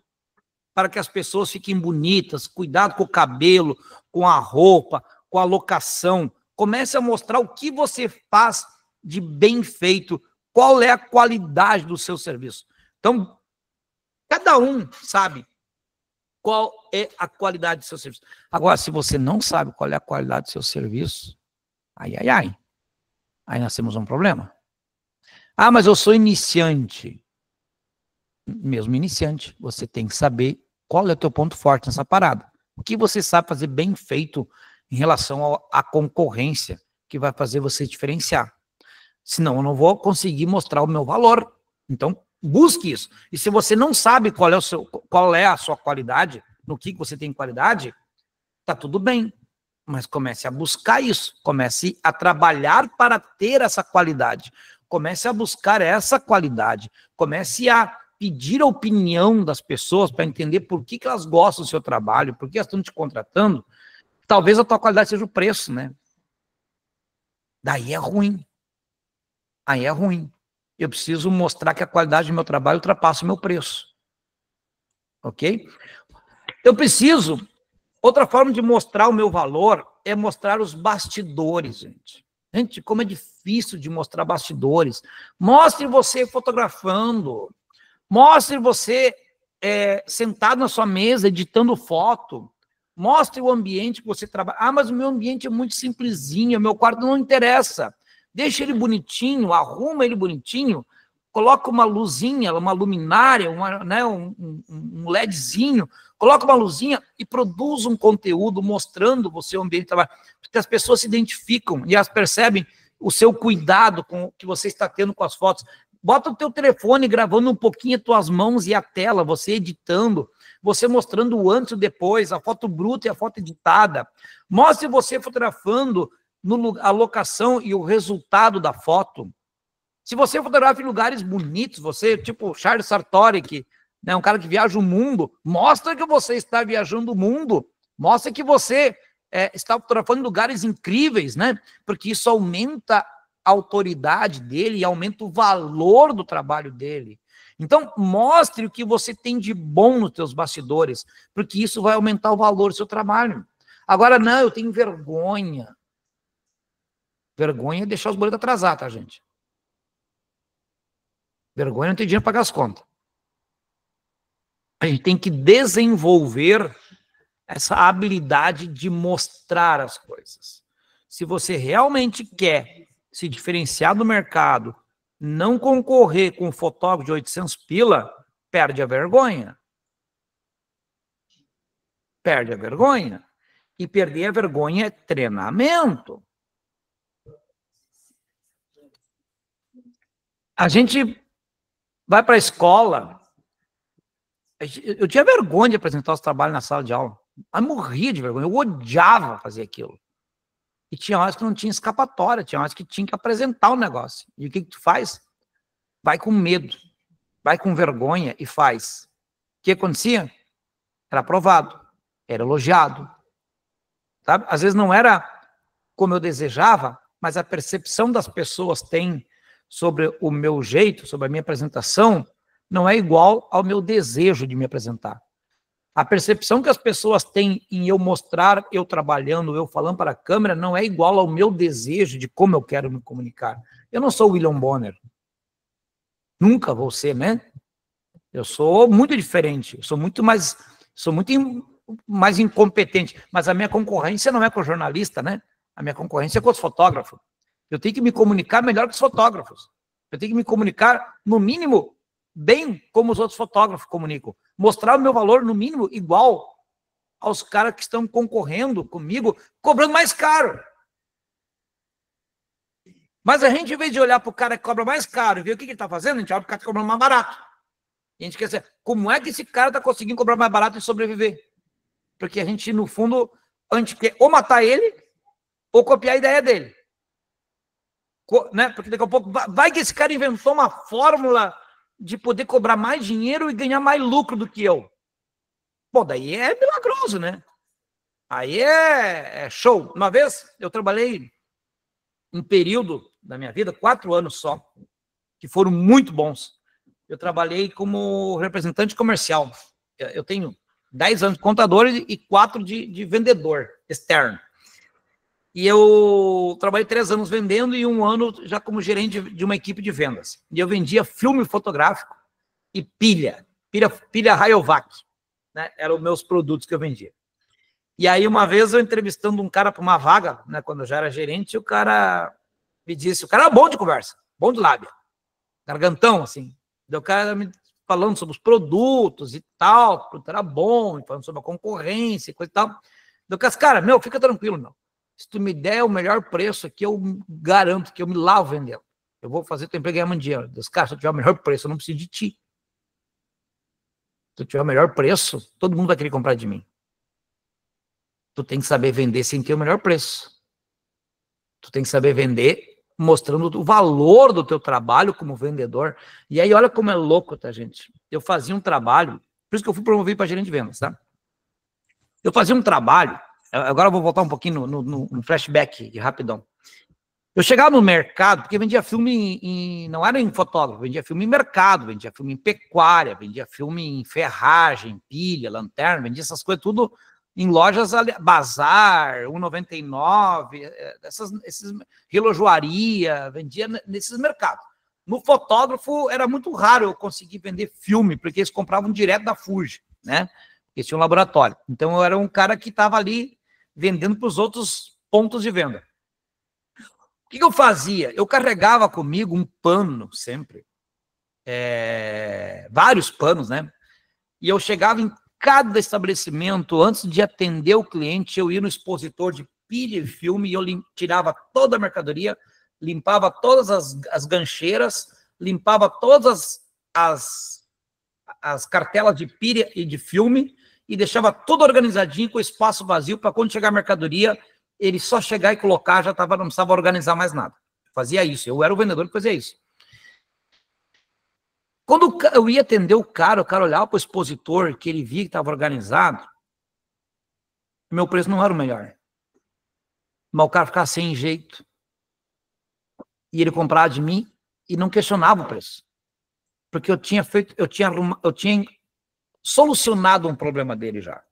para que as pessoas fiquem bonitas, cuidado com o cabelo, com a roupa, com a locação. Comece a mostrar o que você faz de bem feito, qual é a qualidade do seu serviço. Então, cada um sabe qual é a qualidade do seu serviço. Agora, se você não sabe qual é a qualidade do seu serviço, aí nós temos um problema. Ah, mas eu sou iniciante. Mesmo iniciante, você tem que saber qual é o teu ponto forte nessa parada. O que você sabe fazer bem feito em relação à concorrência, que vai fazer você diferenciar. Senão eu não vou conseguir mostrar o meu valor. Então, busque isso. E se você não sabe qual é a sua qualidade, no que você tem qualidade, tá tudo bem. Mas comece a buscar isso. Comece a trabalhar para ter essa qualidade. Comece a buscar essa qualidade. Comece a pedir a opinião das pessoas para entender por que elas gostam do seu trabalho, por que elas estão te contratando. Talvez a tua qualidade seja o preço, né? Daí é ruim. Aí é ruim. Eu preciso mostrar que a qualidade do meu trabalho ultrapassa o meu preço. Ok? Eu preciso... Outra forma de mostrar o meu valor é mostrar os bastidores, gente. Gente, como é difícil de mostrar bastidores. Mostre você fotografando. Mostre você sentado na sua mesa, editando foto. Mostre o ambiente que você trabalha. Ah, mas o meu ambiente é muito simplesinho, o meu quarto não interessa. Deixa ele bonitinho, arruma ele bonitinho, coloca uma luzinha, uma luminária, um LEDzinho, coloca uma luzinha e produz um conteúdo mostrando o seu ambiente de trabalho. Porque as pessoas se identificam e elas percebem o seu cuidado com o que você está tendo com as fotos. Bota o teu telefone gravando um pouquinho as tuas mãos e a tela, você editando, você mostrando o antes e o depois, a foto bruta e a foto editada. Mostre você fotografando a locação e o resultado da foto. Se você fotografa em lugares bonitos, você, tipo Charles Sartori, que é um cara que viaja o mundo, mostra que você está viajando o mundo, mostra que você está fotografando em lugares incríveis, né? Porque isso aumenta a autoridade dele e aumenta o valor do trabalho dele. Então, mostre o que você tem de bom nos teus bastidores, porque isso vai aumentar o valor do seu trabalho. Agora, não, eu tenho vergonha. Vergonha é deixar os boletos atrasar, tá, gente? Vergonha é não ter dinheiro para pagar as contas. A gente tem que desenvolver essa habilidade de mostrar as coisas. Se você realmente quer se diferenciar do mercado, não concorrer com um fotógrafo de 800 pila, perde a vergonha. Perde a vergonha. E perder a vergonha é treinamento. A gente vai para a escola. Eu tinha vergonha de apresentar os trabalhos na sala de aula. Eu morria de vergonha. Eu odiava fazer aquilo. E tinha horas que não tinha escapatória, tinha horas que tinha que apresentar o negócio. E o que tu faz? Vai com medo, vai com vergonha e faz. O que acontecia? Era aprovado, era elogiado. Sabe? Às vezes não era como eu desejava, mas a percepção das pessoas tem sobre o meu jeito, sobre a minha apresentação, não é igual ao meu desejo de me apresentar. A percepção que as pessoas têm em eu mostrar, eu trabalhando, eu falando para a câmera, não é igual ao meu desejo de como eu quero me comunicar. Eu não sou o William Bonner. Nunca vou ser, né? Eu sou muito diferente. Eu sou muito mais incompetente. Mas a minha concorrência não é com o jornalista, né? A minha concorrência é com os fotógrafos. Eu tenho que me comunicar melhor que os fotógrafos. Eu tenho que me comunicar, no mínimo, bem como os outros fotógrafos comunicam. Mostrar o meu valor, no mínimo, igual aos caras que estão concorrendo comigo, cobrando mais caro. Mas a gente, em vez de olhar para o cara que cobra mais caro e ver o que ele está fazendo, a gente olha para o cara que está cobrando mais barato. E a gente quer saber, como é que esse cara está conseguindo cobrar mais barato e sobreviver? Porque a gente, no fundo, a gente quer ou matar ele, ou copiar a ideia dele. Né? Porque daqui a pouco, vai que esse cara inventou uma fórmula de poder cobrar mais dinheiro e ganhar mais lucro do que eu. Pô, daí é milagroso, né? Aí é show. Uma vez, eu trabalhei um período da minha vida, 4 anos só, que foram muito bons. Eu trabalhei como representante comercial. Eu tenho 10 anos de contador e 4 de vendedor externo. E eu trabalhei 3 anos vendendo e 1 ano já como gerente de uma equipe de vendas. E eu vendia filme fotográfico e pilha Rayovac, né? Eram os meus produtos que eu vendia. E aí, uma vez, eu entrevistando um cara para uma vaga, né, quando eu já era gerente, o cara me disse, o cara era bom de conversa, bom de lábia, gargantão, assim. O cara me falando sobre os produtos e tal, o produto era bom, falando sobre a concorrência e coisa e tal. Eu disse, cara, meu, fica tranquilo, meu. Se tu me der o melhor preço aqui, eu garanto que eu me lavo vendendo. Eu vou fazer teu emprego ganhar muito dinheiro. Eu disse, cara, se eu tiver o melhor preço, eu não preciso de ti. Se eu tiver o melhor preço, todo mundo vai querer comprar de mim. Tu tem que saber vender sem ter o melhor preço. Tu tem que saber vender mostrando o valor do teu trabalho como vendedor. E aí, olha como é louco, tá, gente? Eu fazia um trabalho, por isso que eu fui promovido para gerente de vendas, tá? Eu fazia um trabalho, agora eu vou voltar um pouquinho no flashback, rapidão. Eu chegava no mercado, porque vendia filme não era em fotógrafo, vendia filme em mercado, vendia filme em pecuária, vendia filme em ferragem, pilha, lanterna, vendia essas coisas tudo em lojas, bazar, 1,99, esses relojoaria, vendia nesses mercados. No fotógrafo era muito raro eu conseguir vender filme, porque eles compravam direto da Fuji, né? Porque tinha um laboratório. Então eu era um cara que estava ali vendendo para os outros pontos de venda. O que eu fazia? Eu carregava comigo um pano sempre, vários panos, né? E eu chegava em cada estabelecimento, antes de atender o cliente, eu ia no expositor de pilha e filme e eu tirava toda a mercadoria, limpava todas as gancheiras, limpava todas as cartelas de pilha e de filme e deixava tudo organizadinho com espaço vazio para quando chegar a mercadoria, ele só chegar e colocar, já não precisava organizar mais nada. Fazia isso, eu era o vendedor que fazia isso. Quando eu ia atender o cara olhava para o expositor, que ele via que estava organizado, meu preço não era o melhor. Mas o cara ficava sem jeito. E ele comprava de mim e não questionava o preço. Porque eu tinha solucionado um problema dele já.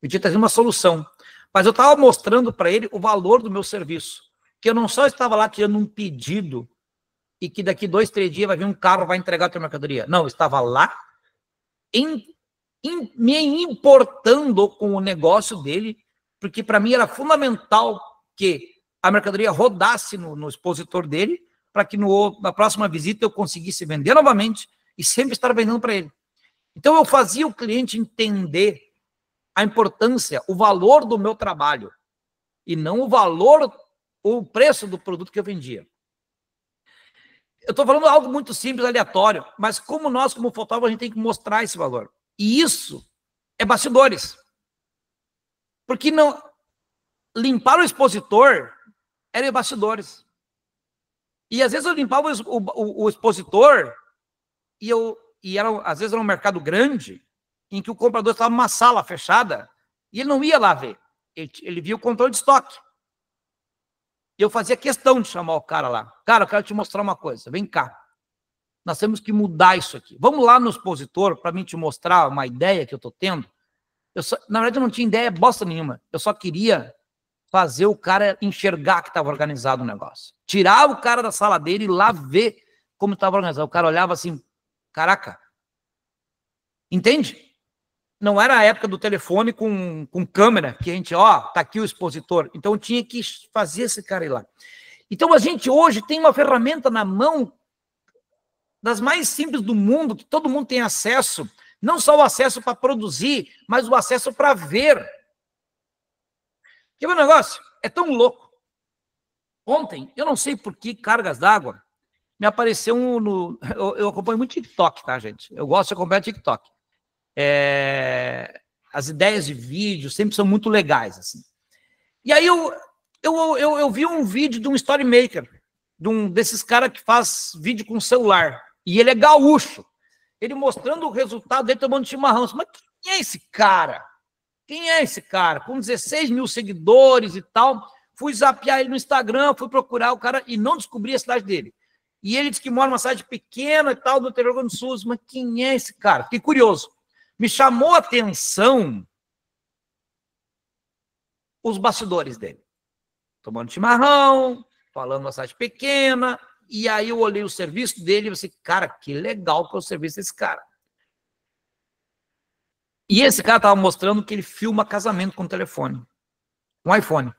Eu tinha trazido uma solução. Mas eu estava mostrando para ele o valor do meu serviço. Que eu não só estava lá tirando um pedido e que daqui 2, 3 dias vai vir um carro, vai entregar a tua mercadoria. Não, eu estava lá me importando com o negócio dele, porque para mim era fundamental que a mercadoria rodasse no expositor dele, para que na próxima visita eu conseguisse vender novamente e sempre estar vendendo para ele. Então eu fazia o cliente entender a importância, o valor do meu trabalho, e não o preço do produto que eu vendia. Eu estou falando algo muito simples, aleatório, mas como nós, como fotógrafo, a gente tem que mostrar esse valor. E isso é bastidores. Porque não limpar o expositor era bastidores. E às vezes eu limpava o expositor às vezes era um mercado grande em que o comprador estava numa sala fechada e ele não ia lá ver. Ele via o controle de estoque. E eu fazia questão de chamar o cara lá. Cara, eu quero te mostrar uma coisa. Vem cá. Nós temos que mudar isso aqui. Vamos lá no expositor para mim te mostrar uma ideia que eu estou tendo. Na verdade, eu não tinha ideia bosta nenhuma. Eu só queria fazer o cara enxergar que estava organizado o negócio. Tirar o cara da sala dele e ir lá ver como estava organizado. O cara olhava assim, caraca. Entende? Não era a época do telefone com câmera, que a gente, tá aqui o expositor. Então, tinha que fazer esse cara ir lá. Então, a gente hoje tem uma ferramenta na mão das mais simples do mundo, que todo mundo tem acesso, não só o acesso para produzir, mas o acesso para ver. Quer ver um negócio? É tão louco. Ontem, eu não sei por que cargas d'água, me apareceu eu acompanho muito TikTok, tá, gente? Eu gosto de acompanhar TikTok. As ideias de vídeo sempre são muito legais, assim. E aí eu vi um vídeo de um story maker, desses caras que faz vídeo com celular, e ele é gaúcho, ele mostrando o resultado dele tomando chimarrão. Mas quem é esse cara? Quem é esse cara? Com 16 mil seguidores e tal, fui zapear ele no Instagram, fui procurar o cara e não descobri a cidade dele. E ele disse que mora numa cidade pequena e tal, do interior do Sul. Mas quem é esse cara? Fiquei curioso. Me chamou a atenção os bastidores dele. Tomando chimarrão, falando uma cidade pequena, e aí eu olhei o serviço dele e eu falei, cara, que legal que é o serviço desse cara. E esse cara estava mostrando que ele filma casamento com telefone, um iPhone.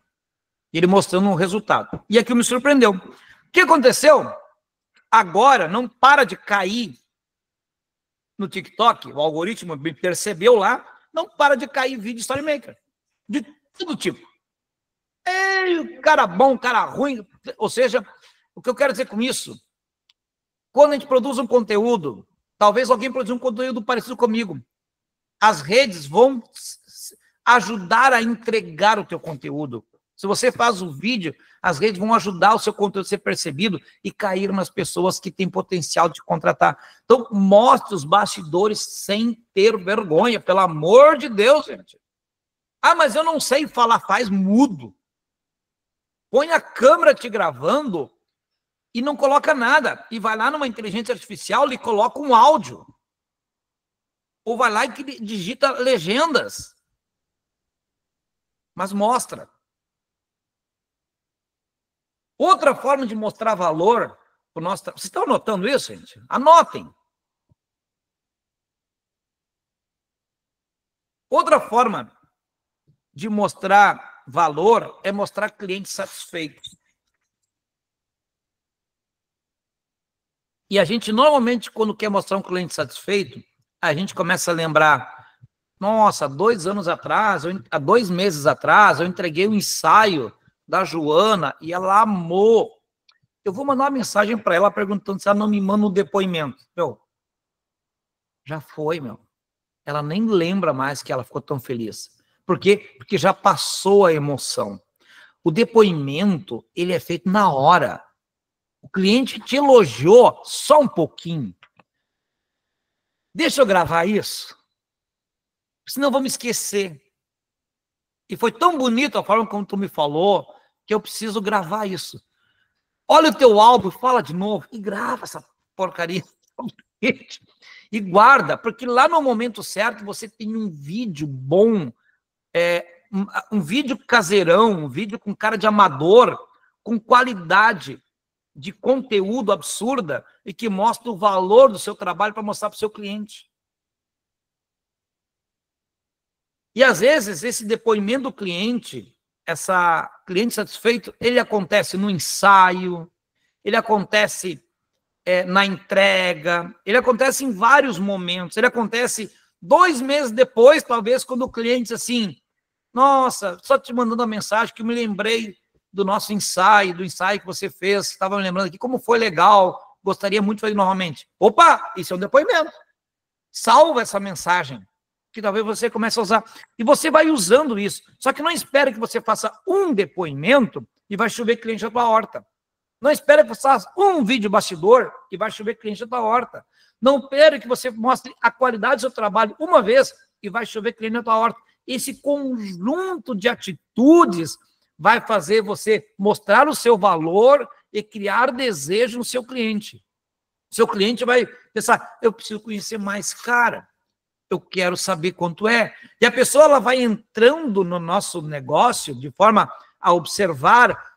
E ele mostrando um resultado. E aquilo me surpreendeu. O que aconteceu? Agora não para de cair no TikTok, o algoritmo me percebeu lá, não para de cair vídeo Storymaker. De todo tipo. Ei, cara bom, cara ruim. Ou seja, o que eu quero dizer com isso? Quando a gente produz um conteúdo, talvez alguém produza um conteúdo parecido comigo, as redes vão ajudar a entregar o teu conteúdo. Se você faz o vídeo, as redes vão ajudar o seu conteúdo a ser percebido e cair nas pessoas que têm potencial de contratar. Então, mostre os bastidores sem ter vergonha, pelo amor de Deus, gente. Ah, mas eu não sei falar, faz mudo. Põe a câmera te gravando e não coloca nada. E vai lá numa inteligência artificial e coloca um áudio. Ou vai lá e digita legendas. Mas mostra. Outra forma de mostrar valor para o nosso... Vocês estão anotando isso, gente? Anotem. Outra forma de mostrar valor é mostrar clientes satisfeitos. E a gente, normalmente, quando quer mostrar um cliente satisfeito, a gente começa a lembrar, nossa, há 2 anos atrás, há 2 meses atrás, eu entreguei um ensaio da Joana e ela amou. Eu vou mandar uma mensagem para ela perguntando se ela não me manda um depoimento. Meu, já foi, meu. Ela nem lembra mais que ela ficou tão feliz. Por quê? Porque já passou a emoção. O depoimento, ele é feito na hora. O cliente te elogiou só um pouquinho. Deixa eu gravar isso, senão eu vou me esquecer. E foi tão bonito a forma como tu me falou, que eu preciso gravar isso. Olha o teu álbum, fala de novo, e grava essa porcaria. E guarda, porque lá no momento certo você tem um vídeo bom, um vídeo caseirão, um vídeo com cara de amador, com qualidade de conteúdo absurda e que mostra o valor do seu trabalho para mostrar para o seu cliente. E às vezes esse depoimento do cliente, essa cliente satisfeito, ele acontece no ensaio, ele acontece na entrega, ele acontece em vários momentos, ele acontece 2 meses depois, talvez, quando o cliente diz assim, nossa, só te mandando uma mensagem que eu me lembrei do nosso ensaio, do ensaio que você fez, estava me lembrando aqui, como foi legal, gostaria muito de fazer novamente. Opa, isso é um depoimento. Salva essa mensagem, que talvez você comece a usar. E você vai usando isso. Só que não espere que você faça um depoimento e vai chover cliente na tua horta. Não espere que você faça um vídeo bastidor e vai chover cliente na tua horta. Não espere que você mostre a qualidade do seu trabalho uma vez e vai chover cliente na tua horta. Esse conjunto de atitudes vai fazer você mostrar o seu valor e criar desejo no seu cliente. O seu cliente vai pensar, eu preciso conhecer mais cara, eu quero saber quanto é. E a pessoa ela vai entrando no nosso negócio de forma a observar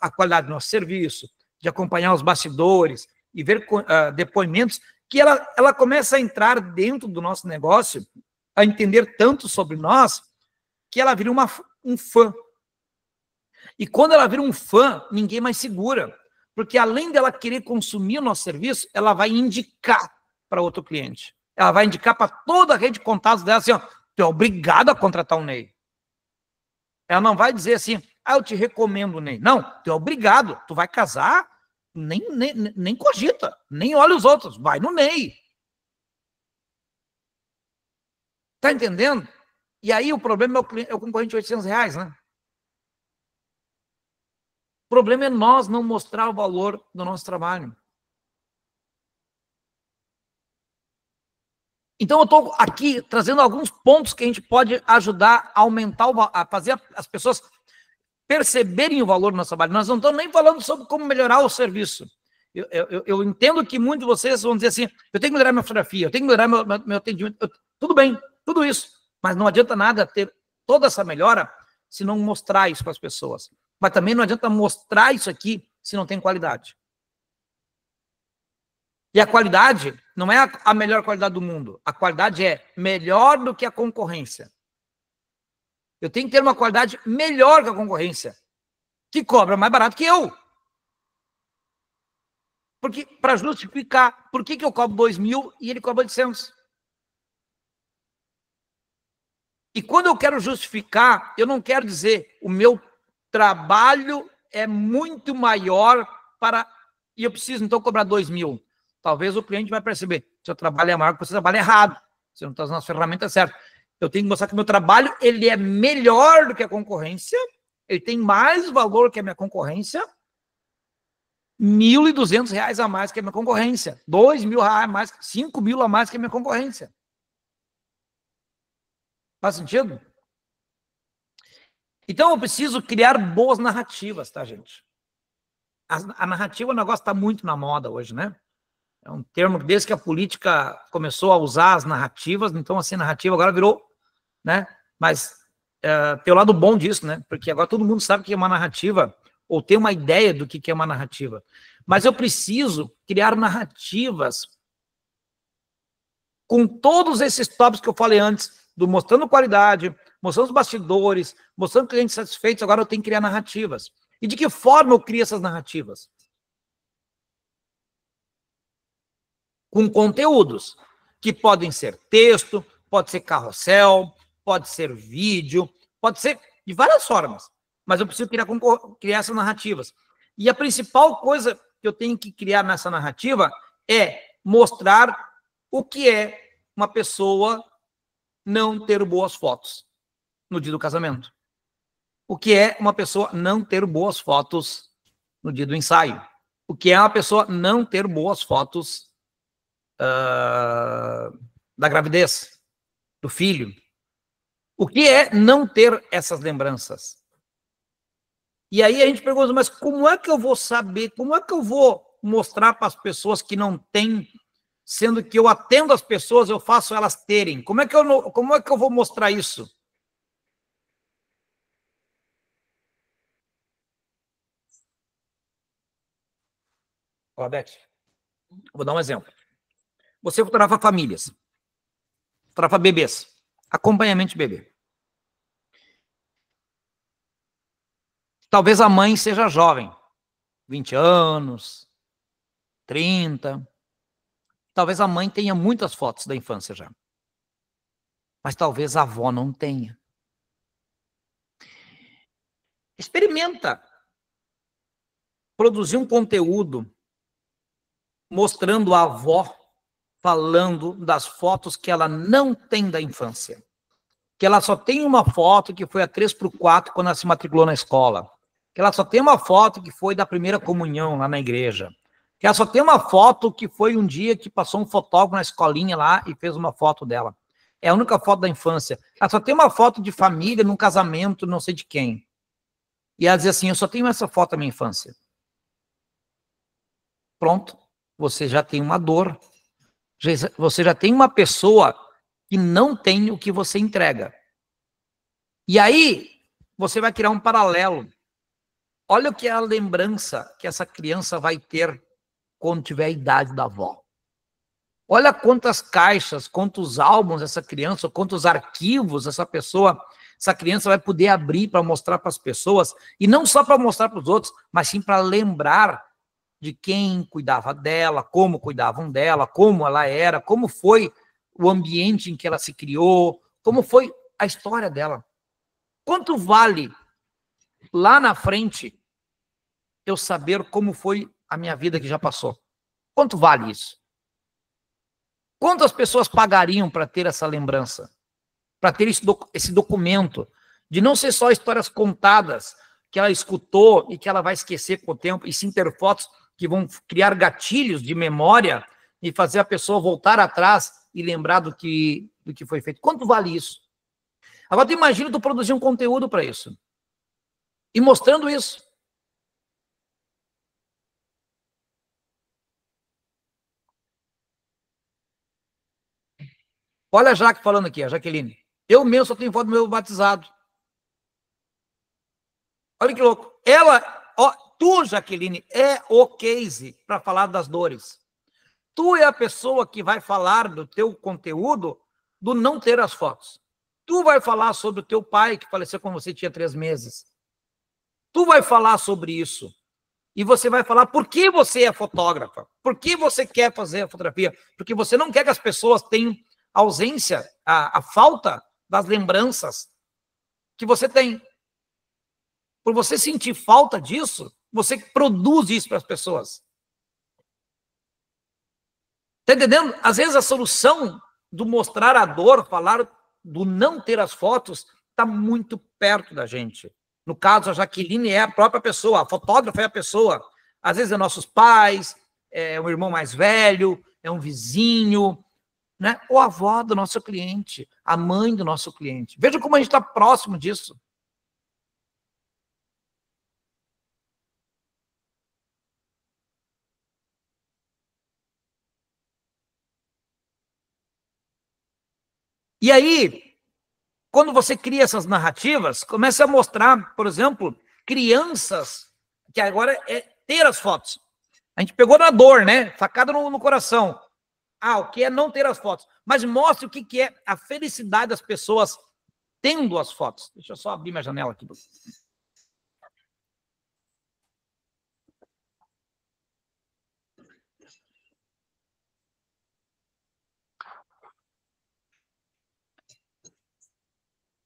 a qualidade do nosso serviço, de acompanhar os bastidores e ver depoimentos, que ela começa a entrar dentro do nosso negócio, a entender tanto sobre nós, que ela vira um fã. E quando ela vira um fã, ninguém mais segura. Porque além dela querer consumir o nosso serviço, ela vai indicar para outro cliente. Ela vai indicar para toda a rede de contatos dela assim, ó, tu é obrigado a contratar o Ney. Ela não vai dizer assim, eu te recomendo o Ney. Não, tu é obrigado. Tu vai casar, nem cogita, nem olha os outros. Vai no Ney. Tá entendendo? E aí o problema é o concorrente de R$800, né? O problema é nós não mostrar o valor do nosso trabalho. Então, eu estou aqui trazendo alguns pontos que a gente pode ajudar a aumentar, a fazer as pessoas perceberem o valor do nosso trabalho. Nós não estamos nem falando sobre como melhorar o serviço. Eu entendo que muitos de vocês vão dizer assim, eu tenho que melhorar minha fotografia, eu tenho que melhorar meu atendimento. Tudo bem, tudo isso. Mas não adianta nada ter toda essa melhora se não mostrar isso para as pessoas. Mas também não adianta mostrar isso aqui se não tem qualidade. E a qualidade não é a melhor qualidade do mundo. A qualidade é melhor do que a concorrência. Eu tenho que ter uma qualidade melhor que a concorrência, que cobra mais barato que eu. Porque, para justificar, por que eu cobro 2.000 e ele cobra 800? E quando eu quero justificar, eu não quero dizer o meu trabalho é muito maior e eu preciso, então, cobrar 2.000. Talvez o cliente vai perceber, seu trabalho é maior porque você trabalha errado. Você não está usando as ferramentas certas. Eu tenho que mostrar que o meu trabalho ele é melhor do que a concorrência, ele tem mais valor que a minha concorrência, R$ 1.200 a mais que a minha concorrência, R$ 2.000 a mais, 5.000 a mais que a minha concorrência. Faz sentido? Então eu preciso criar boas narrativas, tá, gente? A narrativa é um negócio que está muito na moda hoje, né? É um termo que desde que a política começou a usar as narrativas, então assim, a narrativa agora virou, né? Mas tem o lado bom disso, né? Porque agora todo mundo sabe o que é uma narrativa, ou tem uma ideia do que é uma narrativa. Mas eu preciso criar narrativas com todos esses tópicos que eu falei antes, do mostrando qualidade, mostrando os bastidores, mostrando clientes satisfeitos, agora eu tenho que criar narrativas. E de que forma eu crio essas narrativas? Com conteúdos, que podem ser texto, pode ser carrossel, pode ser vídeo, pode ser de várias formas. Mas eu preciso criar essas narrativas. E a principal coisa que eu tenho que criar nessa narrativa é mostrar o que é uma pessoa não ter boas fotos no dia do casamento. O que é uma pessoa não ter boas fotos no dia do ensaio. O que é uma pessoa não ter boas fotos da gravidez, do filho. O que é não ter essas lembranças? E aí a gente pergunta, mas como é que eu vou saber, como é que eu vou mostrar para as pessoas que não têm, sendo que eu atendo as pessoas, eu faço elas terem? Como é que eu vou mostrar isso? Ó, Beth, vou dar um exemplo. Você fotografa famílias, fotografa bebês, acompanhamento de bebê. Talvez a mãe seja jovem, 20 anos, 30. Talvez a mãe tenha muitas fotos da infância já. Mas talvez a avó não tenha. Experimenta produzir um conteúdo mostrando a avó falando das fotos que ela não tem da infância. Que ela só tem uma foto que foi a 3x4 quando ela se matriculou na escola. Que ela só tem uma foto que foi da primeira comunhão lá na igreja. Que ela só tem uma foto que foi um dia que passou um fotógrafo na escolinha lá e fez uma foto dela. É a única foto da infância. Ela só tem uma foto de família num casamento, não sei de quem. E ela diz assim, eu só tenho essa foto da minha infância. Pronto, você já tem uma dor. Você já tem uma pessoa que não tem o que você entrega. E aí, você vai criar um paralelo. Olha o que é a lembrança que essa criança vai ter quando tiver a idade da avó. Olha quantas caixas, quantos álbuns essa criança, quantos arquivos essa criança vai poder abrir para mostrar para as pessoas, e não só para mostrar para os outros, mas sim para lembrar de quem cuidava dela, como cuidavam dela, como ela era, como foi o ambiente em que ela se criou, como foi a história dela. Quanto vale lá na frente eu saber como foi a minha vida que já passou? Quanto vale isso? Quantas pessoas pagariam para ter essa lembrança? Para ter esse documento? De não ser só histórias contadas que ela escutou e que ela vai esquecer com o tempo, e sim ter fotos que vão criar gatilhos de memória e fazer a pessoa voltar atrás e lembrar do que foi feito. Quanto vale isso? Agora, tu imagina tu produzir um conteúdo para isso. E mostrando isso. Olha a Jaque falando aqui, a Jaqueline. Eu mesmo só tenho foto do meu batizado. Olha que louco. Ela, ó, tu, Jaqueline, é o case para falar das dores. Tu é a pessoa que vai falar do teu conteúdo do não ter as fotos. Tu vai falar sobre o teu pai que faleceu quando você tinha 3 meses. Tu vai falar sobre isso. E você vai falar por que você é fotógrafa. Por que você quer fazer a fotografia. Porque você não quer que as pessoas tenham ausência, a falta das lembranças que você tem. Por você sentir falta disso, você produz isso para as pessoas. Está entendendo? Às vezes a solução do mostrar a dor, falar do não ter as fotos, está muito perto da gente. No caso, a Jaqueline é a própria pessoa, a fotógrafa é a pessoa. Às vezes é nossos pais, é um irmão mais velho, é um vizinho, né? Ou a avó do nosso cliente, a mãe do nosso cliente. Veja como a gente está próximo disso. E aí, quando você cria essas narrativas, começa a mostrar, por exemplo, crianças, que agora é ter as fotos. A gente pegou na dor, né? Facada no coração. Ah, o que é não ter as fotos? Mas mostre o que é a felicidade das pessoas tendo as fotos. Deixa eu só abrir minha janela aqui.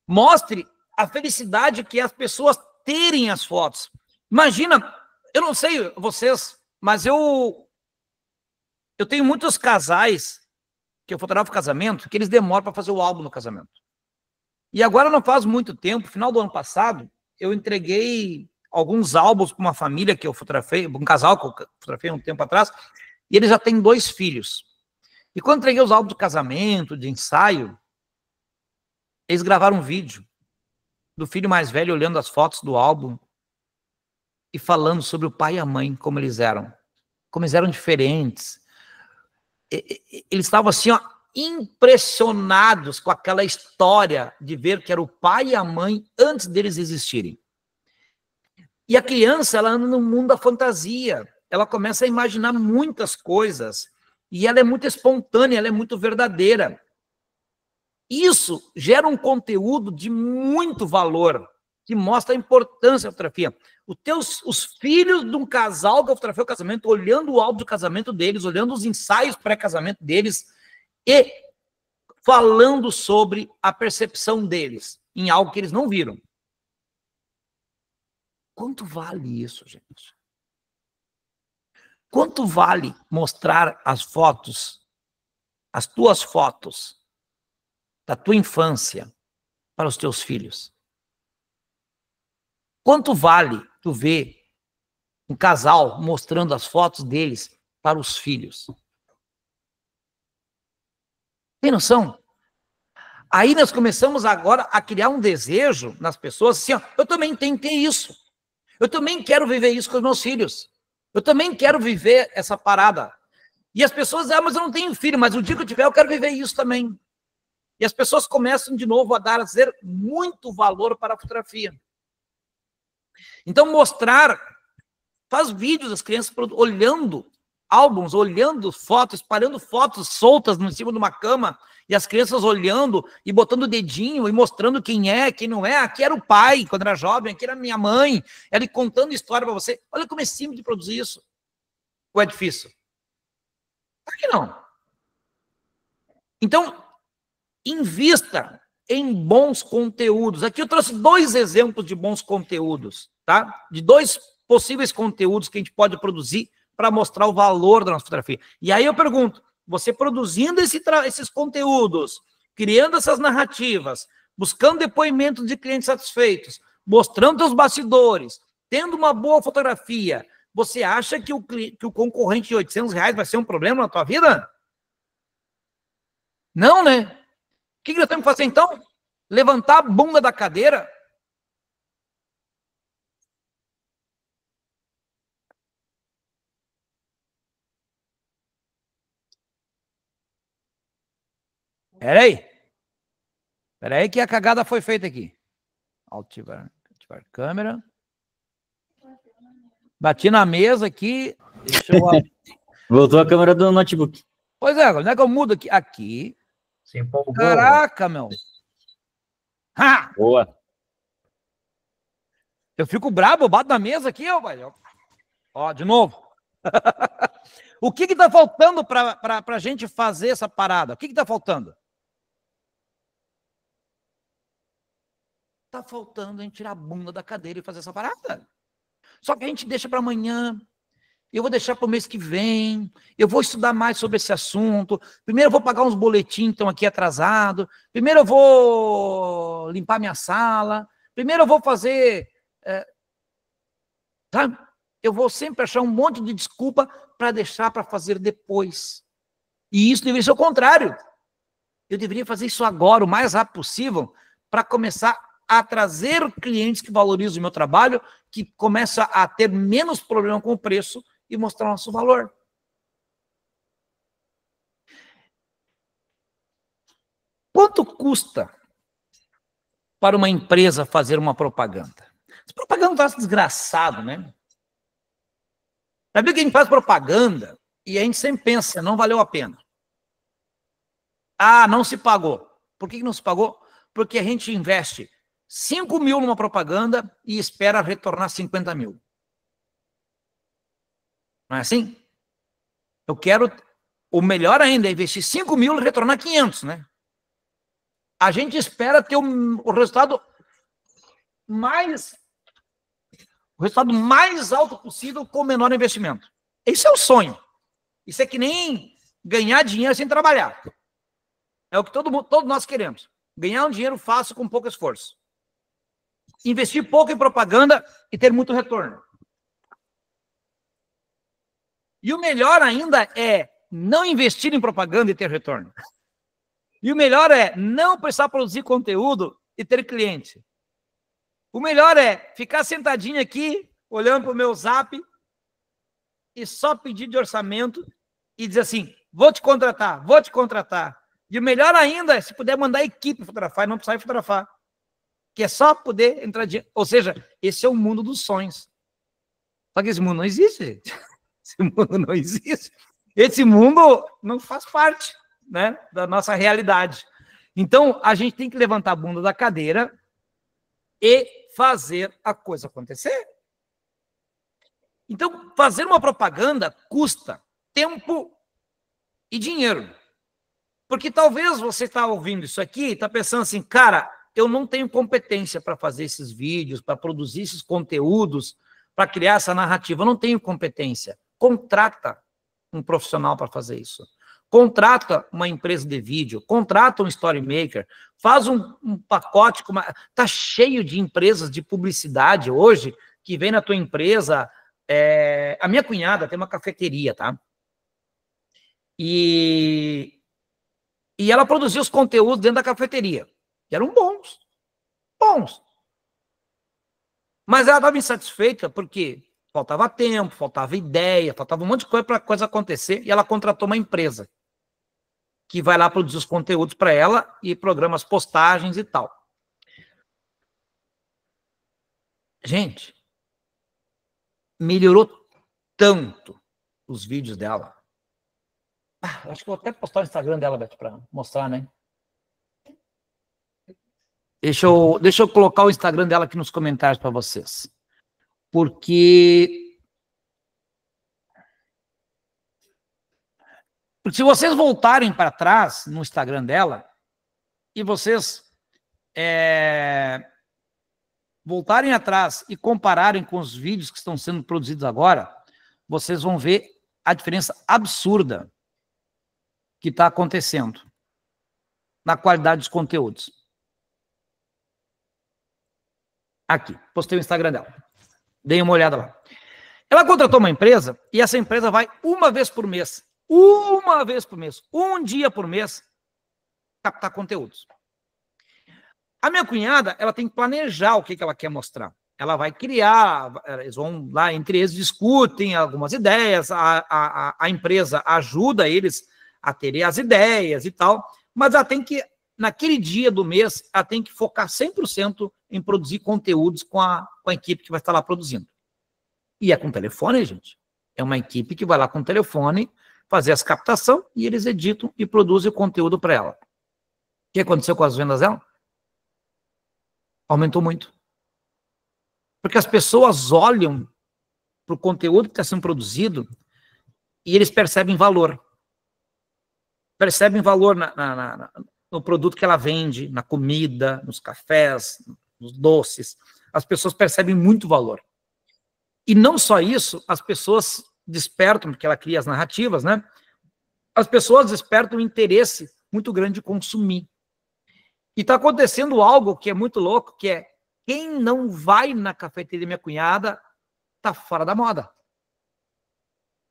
Mostre a felicidade que é as pessoas terem as fotos. Imagina, eu não sei vocês, mas eu tenho muitos casais que eu fotografo casamento, que eles demoram para fazer o álbum no casamento. E agora não faz muito tempo, final do ano passado, eu entreguei alguns álbuns para uma família que eu fotografei, um casal que eu fotografei um tempo atrás, e eles já têm 2 filhos. E quando entreguei os álbuns de casamento, de ensaio, eles gravaram um vídeo do filho mais velho olhando as fotos do álbum e falando sobre o pai e a mãe, como eles eram diferentes. Eles estavam assim, ó, impressionados com aquela história de ver que era o pai e a mãe antes deles existirem. E a criança, ela anda no mundo da fantasia, ela começa a imaginar muitas coisas, e ela é muito espontânea, ela é muito verdadeira. Isso gera um conteúdo de muito valor, que mostra a importância da fotografia. Os filhos de um casal que eu fotografei o casamento, olhando o álbum do casamento deles, olhando os ensaios pré-casamento deles, e falando sobre a percepção deles em algo que eles não viram. Quanto vale isso, gente? Quanto vale mostrar as fotos, as tuas fotos da tua infância para os teus filhos? Quanto vale tu ver um casal mostrando as fotos deles para os filhos? Tem noção? Aí nós começamos agora a criar um desejo nas pessoas, assim, ó, eu também tenho que ter isso. Eu também quero viver isso com os meus filhos. Eu também quero viver essa parada. E as pessoas dizem, mas eu não tenho filho, mas o dia que eu tiver, eu quero viver isso também. E as pessoas começam de novo a dizer muito valor para a fotografia. Então, faz vídeos das crianças olhando álbuns, olhando fotos, espalhando fotos soltas em cima de uma cama, e as crianças olhando e botando o dedinho e mostrando quem é, quem não é. Aqui era o pai, quando era jovem, aqui era a minha mãe, ela contando história para você. Olha como é simples de produzir isso. Ou é difícil? Claro que não. Então, invista em bons conteúdos. Aqui eu trouxe 2 exemplos de bons conteúdos, tá? De 2 possíveis conteúdos que a gente pode produzir para mostrar o valor da nossa fotografia. E aí eu pergunto, você produzindo esses conteúdos, criando essas narrativas, buscando depoimentos de clientes satisfeitos, mostrando os bastidores, tendo uma boa fotografia, você acha que o concorrente de R$800 vai ser um problema na tua vida? Não, né? O que nós temos que fazer então? Levantar a bunda da cadeira? Pera aí que a cagada foi feita aqui. Ativar câmera. Bati na mesa aqui. Deixa eu... Voltou a câmera do notebook. Pois é, onde é que eu mudo aqui? Aqui. Se empolgou. Caraca, meu. Ha! Boa. Eu fico brabo, eu bato na mesa aqui, ó, velho. Ó, de novo. O que tá faltando pra gente fazer essa parada? O que tá faltando? Tá faltando a gente tirar a bunda da cadeira e fazer essa parada. Só que a gente deixa para amanhã. Eu vou deixar para o mês que vem. Eu vou estudar mais sobre esse assunto. Primeiro eu vou pagar uns boletins que estão aqui atrasados. Primeiro eu vou limpar minha sala. Primeiro eu vou fazer... sabe? Eu vou sempre achar um monte de desculpa para deixar para fazer depois. E isso deveria ser o contrário. Eu deveria fazer isso agora, o mais rápido possível, para começar a trazer clientes que valorizam o meu trabalho, que começam a ter menos problema com o preço e mostrar o nosso valor. Quanto custa para uma empresa fazer uma propaganda? Essa propaganda é um desgraçado, né? Sabe que a gente faz propaganda e a gente sempre pensa, não valeu a pena. Ah, não se pagou. Por que não se pagou? Porque a gente investe 5 mil numa propaganda e espera retornar 50 mil. Não é assim? Eu quero, o melhor ainda, é investir 5 mil e retornar 500, né? A gente espera ter o resultado mais alto possível com o menor investimento. Esse é o sonho. Isso é que nem ganhar dinheiro sem trabalhar. É o que todos nós queremos. Ganhar um dinheiro fácil com pouco esforço. Investir pouco em propaganda e ter muito retorno. E o melhor ainda é não investir em propaganda e ter retorno. E o melhor é não precisar produzir conteúdo e ter cliente. O melhor é ficar sentadinho aqui, olhando para o meu zap e só pedir de orçamento e dizer assim, vou te contratar. E o melhor ainda é se puder mandar a equipe fotografar e não precisar fotografar. Que é só poder entrar de... Ou seja, esse é o mundo dos sonhos. Só que esse mundo não existe, gente. Esse mundo não existe. Esse mundo não faz parte, né, da nossa realidade. Então, a gente tem que levantar a bunda da cadeira e fazer a coisa acontecer. Então, fazer uma propaganda custa tempo e dinheiro. Porque talvez você está ouvindo isso aqui e está pensando assim, cara, eu não tenho competência para fazer esses vídeos, para produzir esses conteúdos, para criar essa narrativa. Eu não tenho competência. Contrata um profissional para fazer isso. Contrata uma empresa de vídeo, contrata um storymaker, faz um pacote. Está cheio de empresas de publicidade hoje que vem na tua empresa. A minha cunhada tem uma cafeteria, tá? E ela produzia os conteúdos dentro da cafeteria. Que eram bons. Mas ela estava insatisfeita porque faltava tempo, faltava ideia, faltava um monte de coisa para a coisa acontecer, e ela contratou uma empresa que vai lá produzir os conteúdos para ela e programa as postagens e tal. Gente, melhorou tanto os vídeos dela. Acho que vou até postar no Instagram dela, Beto, para mostrar, né? Deixa eu colocar o Instagram dela aqui nos comentários para vocês. Porque se vocês voltarem para trás no Instagram dela e vocês voltarem atrás e compararem com os vídeos que estão sendo produzidos agora, vocês vão ver a diferença absurda que está acontecendo na qualidade dos conteúdos. Aqui, postei o Instagram dela. Dei uma olhada lá. Ela contratou uma empresa e essa empresa vai uma vez por mês, um dia por mês, captar conteúdos. A minha cunhada, ela tem que planejar o que ela quer mostrar. Ela vai criar, eles vão lá, entre eles discutem algumas ideias, a empresa ajuda eles a terem as ideias e tal, mas ela tem que, naquele dia do mês, ela tem que focar 100% em produzir conteúdos com a equipe que vai estar lá produzindo. E é com telefone, gente. É uma equipe que vai lá com o telefone fazer as captações e eles editam e produzem o conteúdo para ela. O que aconteceu com as vendas dela? Aumentou muito. Porque as pessoas olham para o conteúdo que está sendo produzido e eles percebem valor. Percebem valor no produto que ela vende, na comida, nos cafés, nos doces. As pessoas percebem muito valor. E não só isso, as pessoas despertam, porque ela cria as narrativas, né? As pessoas despertam um interesse muito grande de consumir. E está acontecendo algo que é muito louco, que é quem não vai na cafeteria Minha Cunhada está fora da moda.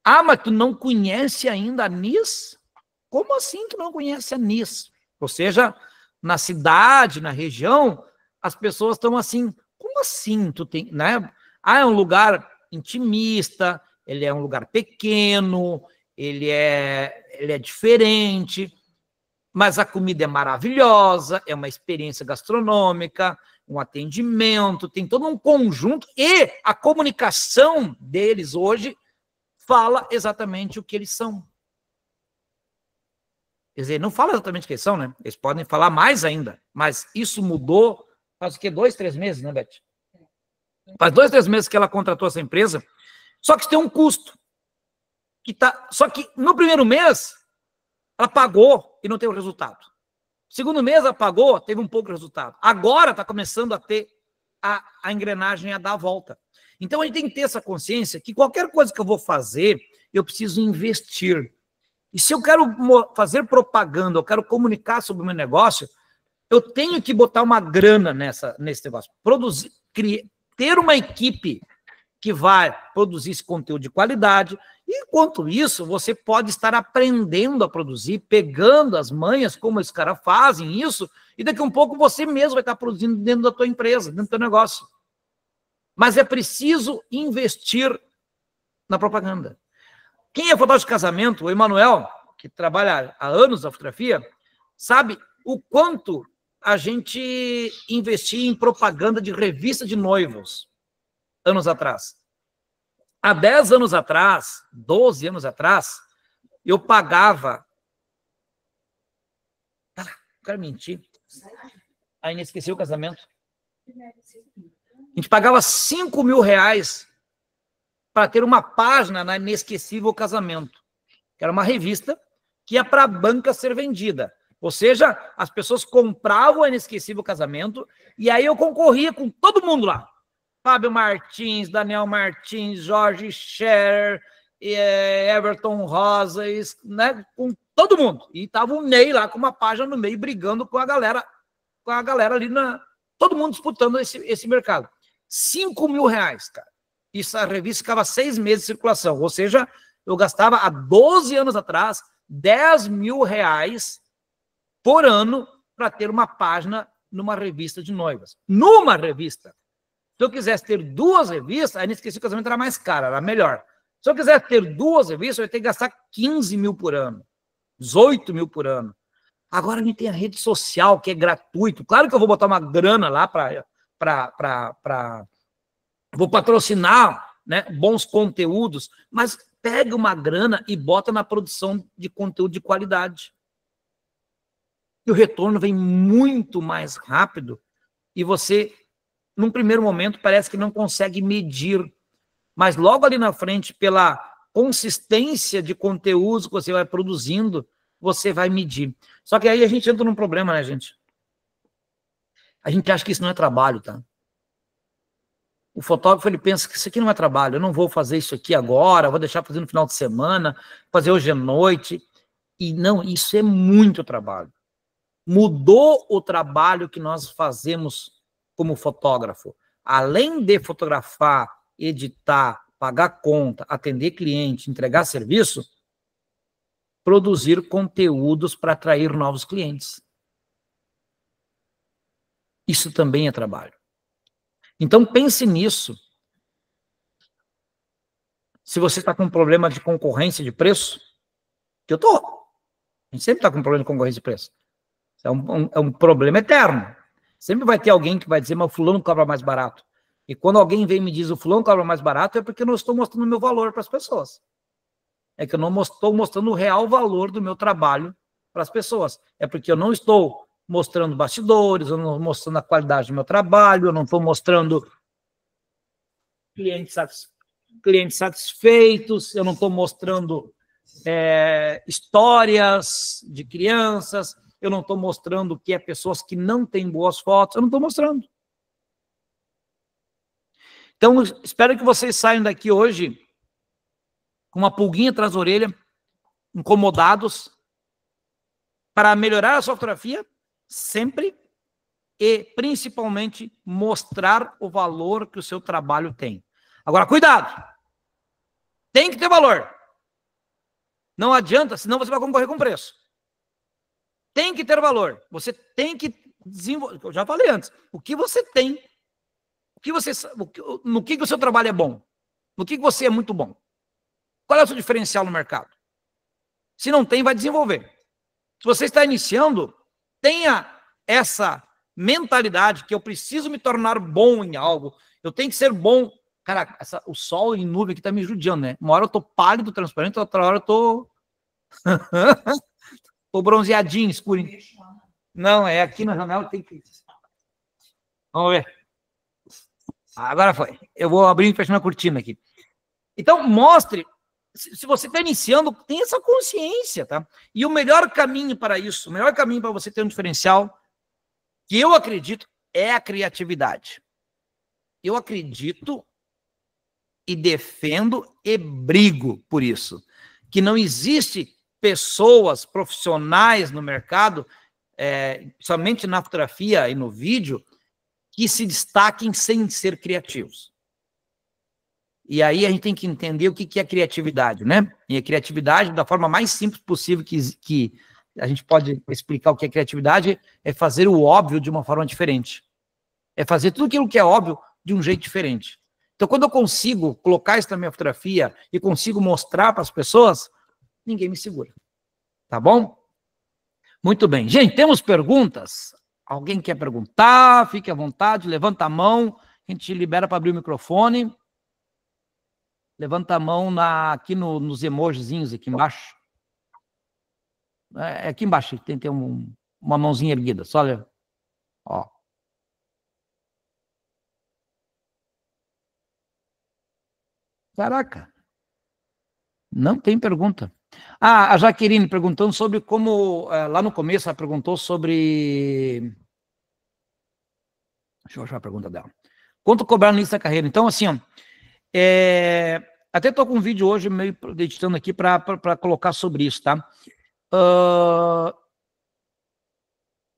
Ah, mas tu não conhece ainda a Nis? Como assim tu não conhece a Nis? Ou seja, na cidade, na região, as pessoas estão assim, como assim tu tem, né? Ah, é um lugar intimista, ele é um lugar pequeno, ele é diferente, mas a comida é maravilhosa, é uma experiência gastronômica, um atendimento, tem todo um conjunto, e a comunicação deles hoje fala exatamente o que eles são. Quer dizer, não fala exatamente o que eles são, né? Eles podem falar mais ainda, mas isso mudou faz o quê? 2, 3 meses, né, Beth? Faz 2, 3 meses que ela contratou essa empresa, só que tem um custo. Só que no primeiro mês, ela pagou e não teve o resultado. Segundo mês, ela pagou, teve um pouco de resultado. Agora está começando a ter a engrenagem a dar a volta. Então, a gente tem que ter essa consciência que qualquer coisa que eu vou fazer, eu preciso investir. E se eu quero fazer propaganda, eu quero comunicar sobre o meu negócio, eu tenho que botar uma grana nesse negócio. Ter uma equipe que vai produzir esse conteúdo de qualidade. E, enquanto isso, você pode estar aprendendo a produzir, pegando as manhas, como os caras fazem isso, e daqui a um pouco você mesmo vai estar produzindo dentro da tua empresa, dentro do teu negócio. Mas é preciso investir na propaganda. Quem é fotógrafo de casamento, o Emanuel, que trabalha há anos na fotografia, sabe o quanto a gente investia em propaganda de revista de noivos anos atrás. Há 10 anos atrás, 12 anos atrás, eu pagava... não quero mentir. Ainda esqueci o casamento. A gente pagava R$5.000 para ter uma página na Inesquecível Casamento, que era uma revista que ia para a banca ser vendida. Ou seja, as pessoas compravam a Inesquecível Casamento e aí eu concorria com todo mundo lá. Fábio Martins, Daniel Martins, Jorge Scherer, Everton Rosa, né, com todo mundo. E estava o Ney lá com uma página no meio, brigando com a galera ali, todo mundo disputando esse mercado. R$5.000, cara. Isso, a revista ficava 6 meses de circulação. Ou seja, eu gastava há 12 anos atrás R$10.000 por ano para ter uma página numa revista de noivas. Numa revista. Se eu quisesse ter 2 revistas, aí Inesquecível Casamento era mais caro, era melhor. Se eu quisesse ter 2 revistas, eu ia ter que gastar 15 mil por ano, 18 mil por ano. Agora a gente tem a rede social, que é gratuito. Claro que eu vou botar uma grana lá vou patrocinar, né, bons conteúdos, mas pega uma grana e bota na produção de conteúdo de qualidade. E o retorno vem muito mais rápido e você, num primeiro momento, parece que não consegue medir, mas logo ali na frente, pela consistência de conteúdos que você vai produzindo, você vai medir. Só que aí a gente entra num problema, né, gente? A gente acha que isso não é trabalho, tá? O fotógrafo, ele pensa que isso aqui não é trabalho, eu não vou fazer isso aqui agora, vou deixar fazer no final de semana, fazer hoje à noite. E não, isso é muito trabalho. Mudou o trabalho que nós fazemos como fotógrafo. Além de fotografar, editar, pagar conta, atender cliente, entregar serviço, produzir conteúdos para atrair novos clientes. Isso também é trabalho. Então pense nisso. Se você está com um problema de concorrência de preço, que eu estou. A gente sempre está com um problema de concorrência de preço. É um problema eterno. Sempre vai ter alguém que vai dizer, mas o fulano cobra mais barato. E quando alguém vem e me diz o fulano cobra mais barato, é porque eu não estou mostrando o meu valor para as pessoas. É que eu não estou mostrando o real valor do meu trabalho para as pessoas. É porque eu não estou mostrando bastidores, eu não estou mostrando a qualidade do meu trabalho, eu não estou mostrando clientes satisfeitos, eu não estou mostrando histórias de crianças, eu não estou mostrando que é pessoas que não têm boas fotos, eu não estou mostrando. Então, espero que vocês saiam daqui hoje com uma pulguinha atrás da orelha, incomodados, para melhorar a sua fotografia, sempre, e principalmente mostrar o valor que o seu trabalho tem. Agora, cuidado! Tem que ter valor. Não adianta, senão você vai concorrer com preço. Tem que ter valor. Você tem que desenvolver. Eu já falei antes. O que você tem, no que o seu trabalho é bom? No que você é muito bom? Qual é o seu diferencial no mercado? Se não tem, vai desenvolver. Se você está iniciando, tenha essa mentalidade que eu preciso me tornar bom em algo. Eu tenho que ser bom. Cara, o sol em nuvem aqui está me judiando, né? Uma hora eu tô pálido, transparente, outra hora eu tô... tô bronzeadinho, escurinho. Não, é aqui na janela tem que... Vamos ver. Agora foi. Eu vou abrir e fechar minha cortina aqui. Então, mostre... Se você está iniciando, tem essa consciência, tá? E o melhor caminho para isso, o melhor caminho para você ter um diferencial, que eu acredito, é a criatividade. Eu acredito e defendo e brigo por isso. Que não existe pessoas profissionais no mercado, somente na fotografia e no vídeo, que se destaquem sem ser criativos. E aí a gente tem que entender o que é criatividade, né? E a criatividade, da forma mais simples possível que a gente pode explicar o que é criatividade, é fazer o óbvio de uma forma diferente. É fazer tudo aquilo que é óbvio de um jeito diferente. Então, quando eu consigo colocar isso na minha fotografia e consigo mostrar para as pessoas, ninguém me segura. Tá bom? Muito bem. Gente, temos perguntas? Alguém quer perguntar? Fique à vontade, levanta a mão, a gente libera para abrir o microfone. Levanta a mão aqui nos emojizinhos aqui embaixo. Aqui embaixo tem uma mãozinha erguida. Só olha. Ó. Caraca. Não tem pergunta. A Jaqueline perguntando sobre como... lá no começo ela perguntou sobre... Deixa eu achar a pergunta dela. Quanto cobrar no início da carreira? Então, assim, ó, até estou com um vídeo hoje meio editando aqui para colocar sobre isso, tá?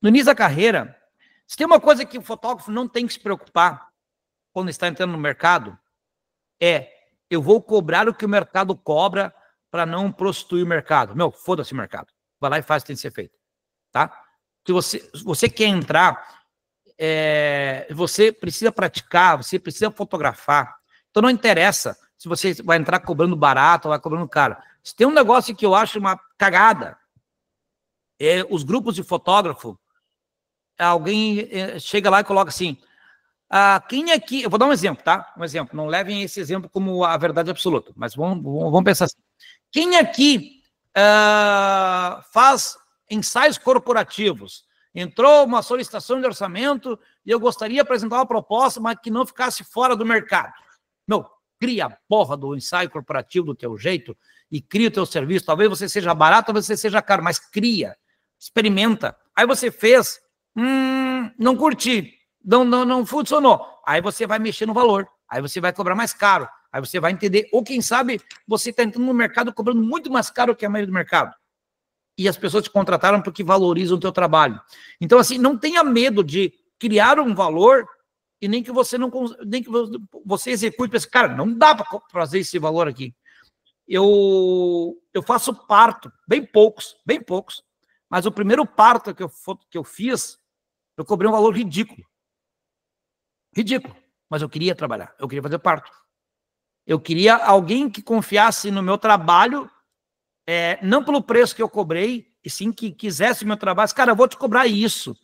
No início da carreira, se tem uma coisa que o fotógrafo não tem que se preocupar quando está entrando no mercado, eu vou cobrar o que o mercado cobra para não prostituir o mercado. Meu, foda-se o mercado. Vai lá e faz o que tem que ser feito, tá? Se você quer entrar, você precisa praticar, você precisa fotografar. Então não interessa se você vai entrar cobrando barato ou vai cobrando caro. Se tem um negócio que eu acho uma cagada, os grupos de fotógrafo, alguém chega lá e coloca assim, quem aqui... Eu vou dar um exemplo, tá? Um exemplo. Não levem esse exemplo como a verdade absoluta, mas vamos pensar assim. Quem aqui faz ensaios corporativos? Entrou uma solicitação de orçamento e eu gostaria de apresentar uma proposta, mas que não ficasse fora do mercado. Meu, cria a porra do ensaio corporativo do teu jeito e cria o teu serviço. Talvez você seja barato, talvez você seja caro, mas cria, experimenta. Aí você fez, não curti, não funcionou. Aí você vai mexer no valor, aí você vai cobrar mais caro, aí você vai entender, ou quem sabe você está entrando no mercado cobrando muito mais caro que a maioria do mercado. E as pessoas te contrataram porque valorizam o teu trabalho. Então, assim, não tenha medo de criar um valor e nem que você você execute, pense, cara, não dá para fazer esse valor aqui. Eu faço parto, bem poucos, mas o primeiro parto que eu fiz, eu cobrei um valor ridículo. Ridículo, mas eu queria trabalhar, eu queria fazer parto. Eu queria alguém que confiasse no meu trabalho, não pelo preço que eu cobrei, sim, que quisesse meu trabalho, cara, eu vou te cobrar isso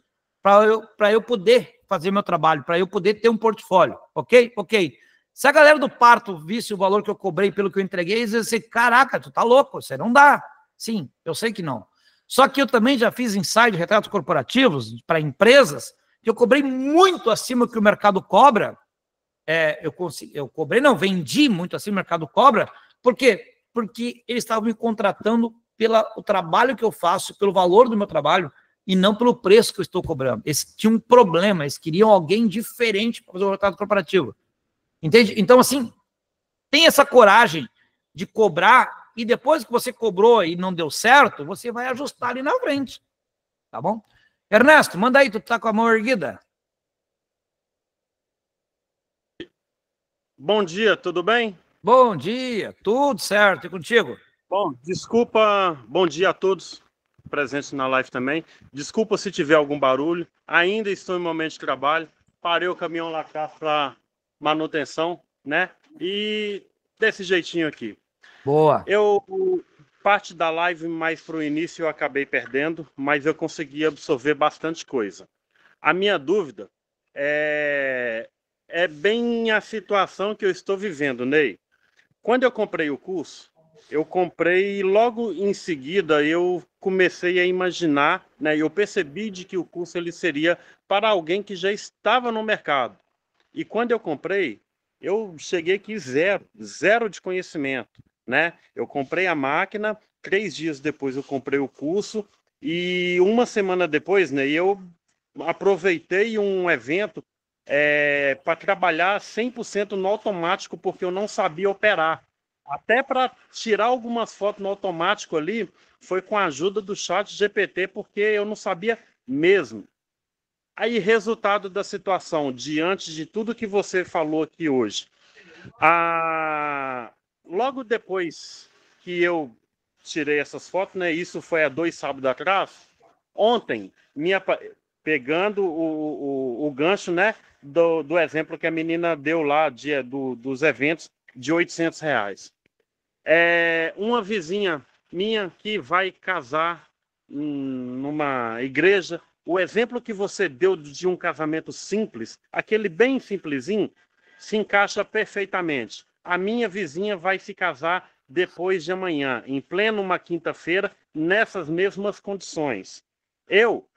para eu poder fazer meu trabalho, para eu poder ter um portfólio, ok? Ok. Se a galera do parto visse o valor que eu cobrei pelo que eu entreguei, eles iam dizer, caraca, tu tá louco, você não dá. Sim, eu sei que não. Só que eu também já fiz ensaio de retratos corporativos para empresas que eu cobrei muito acima do que o mercado cobra. Eu cobrei, não, vendi muito acima do mercado cobra. Por quê? Porque eles estavam me contratando pelo trabalho que eu faço, pelo valor do meu trabalho, e não pelo preço que eu estou cobrando. Eles tinham um problema, eles queriam alguém diferente para fazer o retrato corporativo. Entende? Então, assim, tem essa coragem de cobrar, e depois que você cobrou e não deu certo, você vai ajustar ali na frente. Tá bom? Ernesto, manda aí, tu tá com a mão erguida. Bom dia, tudo bem? Bom dia, tudo certo, e contigo? Bom, desculpa, bom dia a todos presentes na live também. Desculpa se tiver algum barulho, ainda estou em momento de trabalho, parei o caminhão lá para manutenção, né? E desse jeitinho aqui. Boa. Parte da live mais para o início eu acabei perdendo, mas eu consegui absorver bastante coisa. A minha dúvida é bem a situação que eu estou vivendo, Ney. Quando eu comprei o curso, eu comprei e logo em seguida eu comecei a imaginar, né? Eu percebi de que o curso ele seria para alguém que já estava no mercado. E quando eu comprei, eu cheguei aqui zero de conhecimento, né? Eu comprei a máquina, 3 dias depois eu comprei o curso e uma semana depois, né? Eu aproveitei um evento para trabalhar 100% no automático, porque eu não sabia operar. Até para tirar algumas fotos no automático ali, foi com a ajuda do chat GPT, porque eu não sabia mesmo. Aí, resultado da situação, diante de tudo que você falou aqui hoje, logo depois que eu tirei essas fotos, né? Isso foi há 2 sábados atrás. Ontem, pegando o gancho, né? Do exemplo que a menina deu lá dos eventos de R$800. Uma vizinha minha que vai casar numa igreja. O exemplo que você deu de um casamento simples, aquele bem simplesinho, se encaixa perfeitamente. A minha vizinha vai se casar depois de amanhã, em pleno uma quinta-feira, nessas mesmas condições. Eu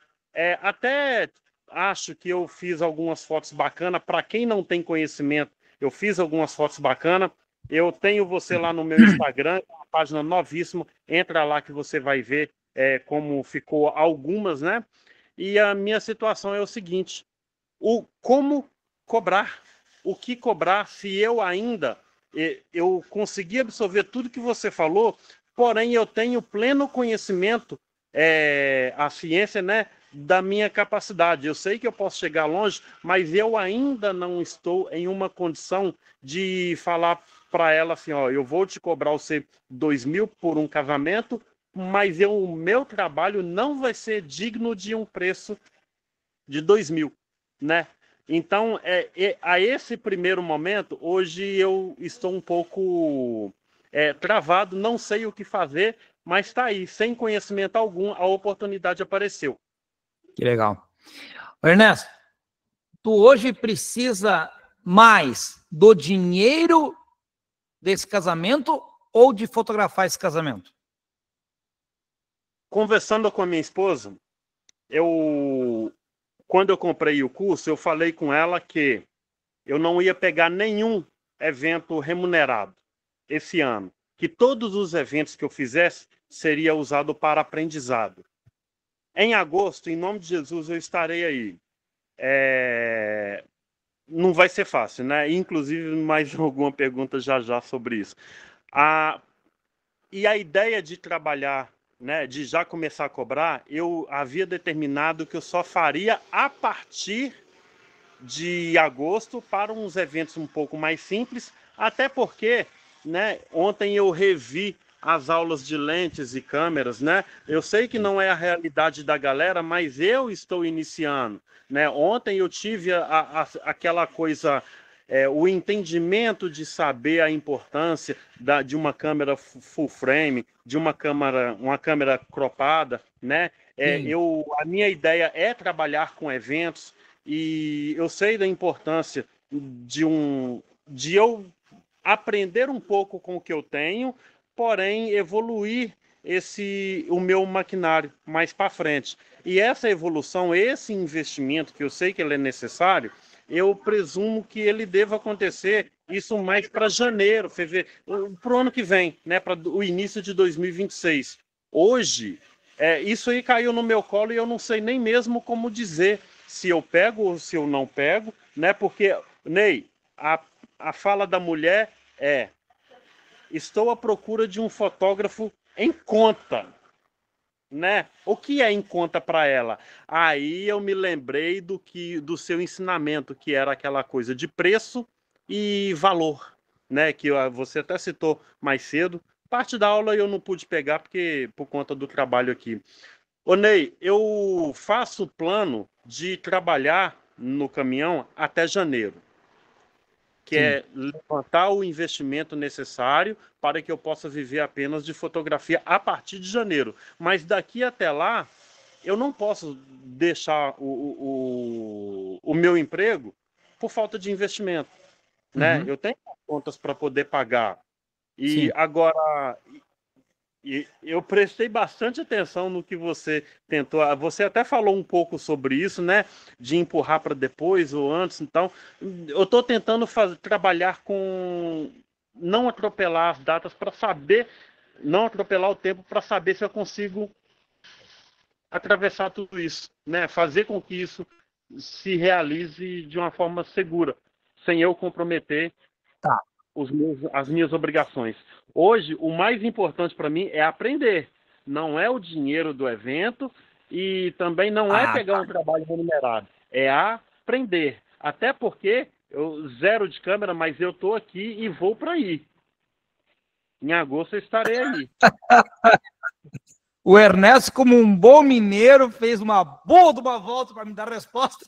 até acho que eu fiz algumas fotos bacanas. Para quem não tem conhecimento, eu fiz algumas fotos bacanas. Eu tenho você lá no meu Instagram, uma página novíssima. Entra lá que você vai ver como ficou algumas, né? E a minha situação é o seguinte: como cobrar? O que cobrar se eu ainda... Eu consegui absorver tudo que você falou, porém eu tenho pleno conhecimento, a ciência, né, da minha capacidade. Eu sei que eu posso chegar longe, mas eu ainda não estou em uma condição de falar para ela assim, ó, eu vou te cobrar você 2.000 por um casamento, mas o meu trabalho não vai ser digno de um preço de 2.000, né? Então, a esse primeiro momento, hoje eu estou um pouco travado, não sei o que fazer, mas está aí, sem conhecimento algum, a oportunidade apareceu. Que legal. Ernesto, tu hoje precisa mais do dinheiro desse casamento ou de fotografar esse casamento? Conversando com a minha esposa, quando eu comprei o curso, eu falei com ela que eu não ia pegar nenhum evento remunerado esse ano, que todos os eventos que eu fizesse seria usado para aprendizado. Em agosto, em nome de Jesus, eu estarei aí. Não vai ser fácil, né? Inclusive, mais alguma pergunta já sobre isso. E a ideia de trabalhar, né, de já começar a cobrar, eu havia determinado que eu só faria a partir de agosto para uns eventos um pouco mais simples, até porque, né, ontem eu revi as aulas de lentes e câmeras, né? Eu sei que não é a realidade da galera, mas eu estou iniciando, né? Ontem eu tive aquela coisa o entendimento de saber a importância de uma câmera full frame, de uma câmera cropada, né? A minha ideia é trabalhar com eventos e eu sei da importância de eu aprender um pouco com o que eu tenho, porém evoluir o meu maquinário mais para frente. E essa evolução, esse investimento, que eu sei que ele é necessário, eu presumo que ele deva acontecer isso mais para janeiro, fevereiro, para o ano que vem, né, para o início de 2026. Hoje, isso aí caiu no meu colo e eu não sei nem mesmo como dizer se eu pego ou se eu não pego, né, porque, Ney, a fala da mulher estou à procura de um fotógrafo em conta, né? O que é em conta para ela? Aí eu me lembrei do seu ensinamento, que era aquela coisa de preço e valor, né? Que você até citou mais cedo. Parte da aula eu não pude pegar por conta do trabalho aqui. Ô Ney, eu faço plano de trabalhar no caminhão até janeiro, que é levantar o investimento necessário para que eu possa viver apenas de fotografia a partir de janeiro. Mas daqui até lá, eu não posso deixar o meu emprego por falta de investimento, né? Eu tenho contas para poder pagar. E agora, eu prestei bastante atenção no que você tentou. Você até falou um pouco sobre isso, né? De empurrar para depois ou antes. Então, eu estou tentando trabalhar com não atropelar as datas para saber, não atropelar o tempo para saber se eu consigo atravessar tudo isso, né? Fazer com que isso se realize de uma forma segura, sem eu comprometer as minhas obrigações. Hoje, o mais importante para mim é aprender. Não é o dinheiro do evento e também não é pegar um trabalho remunerado. É aprender. Até porque eu zero de câmera, mas eu estou aqui e vou para aí. Em agosto eu estarei aí. O Ernesto, como um bom mineiro, fez uma boa de uma volta para me dar resposta.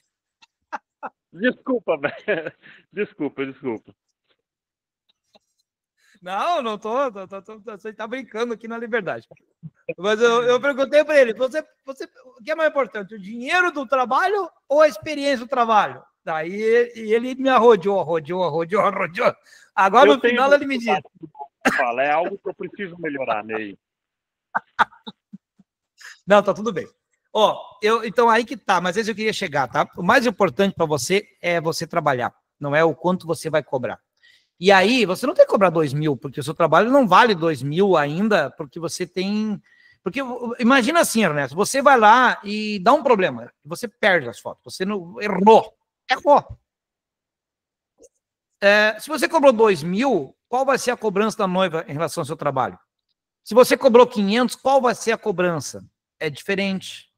Desculpa, velho. Desculpa. Não você está brincando aqui na liberdade. Mas eu perguntei para ele, você, o que é mais importante, o dinheiro do trabalho ou a experiência do trabalho? Daí ele me arrodeou. Agora, no final, ele me disse. É algo que eu preciso melhorar, Ney. Não, tá tudo bem. Então, aí que tá, mas esse eu queria chegar, tá? O mais importante para você é você trabalhar, não é o quanto você vai cobrar. E aí, você não tem que cobrar 2.000, porque o seu trabalho não vale 2.000 ainda, porque você tem... Porque, imagina assim, Ernesto, você vai lá e dá um problema, você perde as fotos, você não errou. Se você cobrou 2.000, qual vai ser a cobrança da noiva em relação ao seu trabalho? Se você cobrou 500, qual vai ser a cobrança? É diferente.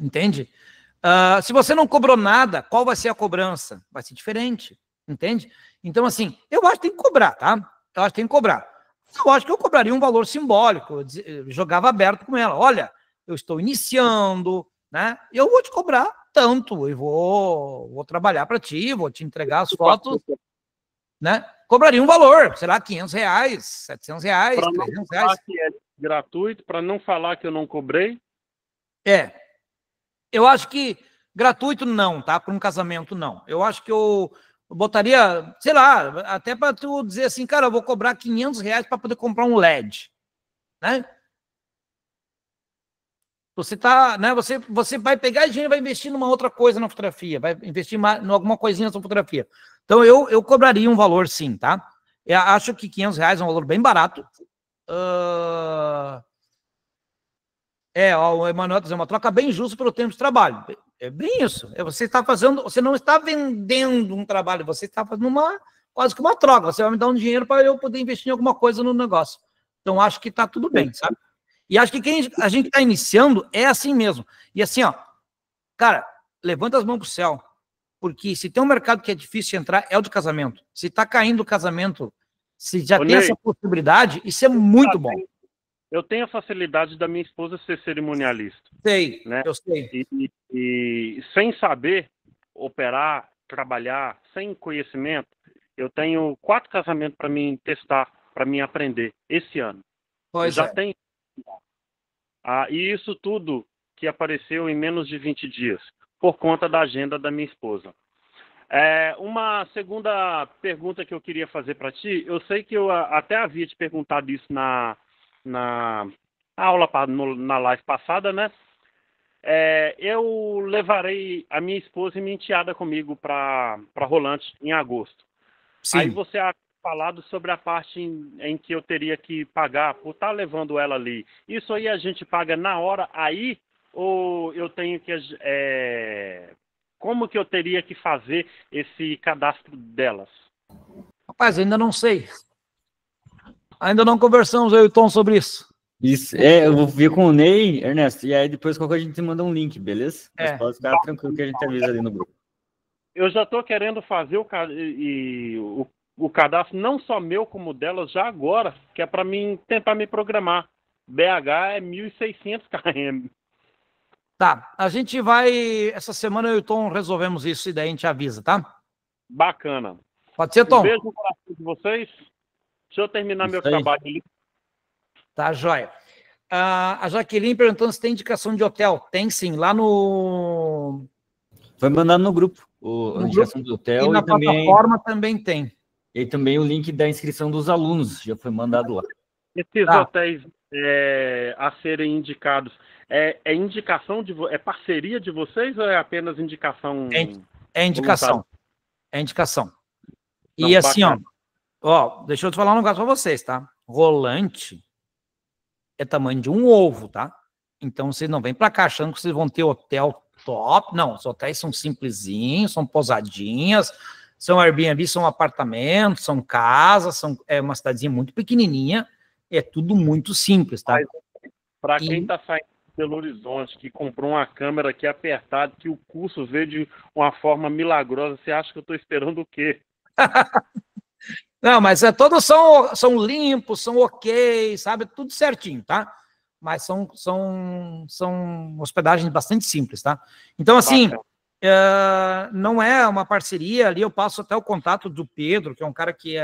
Entende? Se você não cobrou nada, qual vai ser a cobrança? Vai ser diferente. Entende? Então, assim, eu acho que tem que cobrar, tá? Eu acho que tem que cobrar. Eu acho que eu cobraria um valor simbólico, eu jogava aberto com ela. Olha, eu estou iniciando, né? Eu vou te cobrar tanto, eu vou trabalhar para ti, vou te entregar as fotos, né? Cobraria um valor, sei lá, R$500, R$700, R$300. Que é gratuito, para não falar que eu não cobrei. Eu acho que gratuito não, tá? Para um casamento não. Eu acho que eu botaria, sei lá, até para tu dizer assim, cara, eu vou cobrar R$500 para poder comprar um LED, né? Você tá, né? Você vai pegar dinheiro e vai investir numa outra coisa na fotografia, vai investir em alguma coisinha na sua fotografia. Então eu cobraria um valor, sim, tá? Eu acho que R$500 é um valor bem barato. O Emanuel diz, uma troca bem justa pelo tempo de trabalho. É bem isso. Você não está vendendo um trabalho, você está fazendo quase que uma troca. Você vai me dar um dinheiro para eu poder investir em alguma coisa no negócio. Então, acho que está tudo bem, sabe? E acho que a gente está iniciando é assim mesmo. E assim, ó, cara, levanta as mãos para o céu. Porque se tem um mercado que é difícil de entrar, é o de casamento. Se está caindo o casamento, se já tem essa possibilidade, isso é muito bom. Eu tenho a facilidade da minha esposa ser cerimonialista. Sei, né? Eu sei. E sem saber operar trabalhar sem conhecimento, eu tenho 4 casamentos para mim testar, para mim aprender esse ano. Pois Já é. tem. E isso tudo que apareceu em menos de 20 dias, por conta da agenda da minha esposa. Uma segunda pergunta que eu queria fazer para ti, eu sei que eu até havia te perguntado isso na aula, na live passada, né? Eu levarei a minha esposa e minha enteada comigo para Rolante em agosto. Sim. Aí você ha falado sobre a parte em que eu teria que pagar por estar levando ela ali. Isso aí a gente paga na hora aí, ou eu tenho que... como que eu teria que fazer esse cadastro delas? Rapaz, ainda não sei. Ainda não conversamos, eu e o Tom, sobre isso. Isso, eu vou ver com o Ney, Ernesto, e aí depois qualquer coisa a gente manda um link, beleza? Mas É. pode ficar tranquilo que a gente avisa ali no grupo. Eu já estou querendo fazer o cadastro, não só meu, como delas, já agora, que é para mim tentar me programar. BH é 1.600 km. Tá, a gente vai... Essa semana eu e o Tom resolvemos isso e daí a gente avisa, tá? Bacana. Pode ser, Tom? Um beijo no coração de vocês. Deixa eu terminar Isso meu aí. trabalho ali. Tá, joia. A Jaqueline perguntando se tem indicação de hotel. Tem sim, lá no... Foi mandado no grupo a No indicação do E hotel na plataforma também tem. e também o link da inscrição dos alunos, já foi mandado lá. Esses Tá. hotéis a serem indicados, é indicação é parceria de vocês ou é apenas indicação? É indicação. É indicação. Não, E assim, bacana. deixa eu te falar um negócio pra vocês, tá? Rolante é tamanho de um ovo, tá? Então vocês não vêm pra cá achando que vocês vão ter hotel top. Não, os hotéis são simplesinhos, são pousadinhas, são Airbnb, são apartamentos, são casas, é uma cidadezinha muito pequenininha, é tudo muito simples, tá? Para quem está saindo de Belo Horizonte, que comprou uma câmera aqui apertada, que o curso veio de uma forma milagrosa, você acha que eu estou esperando o quê? Não, mas todos são limpos, são ok, sabe? Tudo certinho, tá? Mas são hospedagens bastante simples, tá? Então, assim, não é uma parceria ali, eu passo até o contato do Pedro, que é um cara que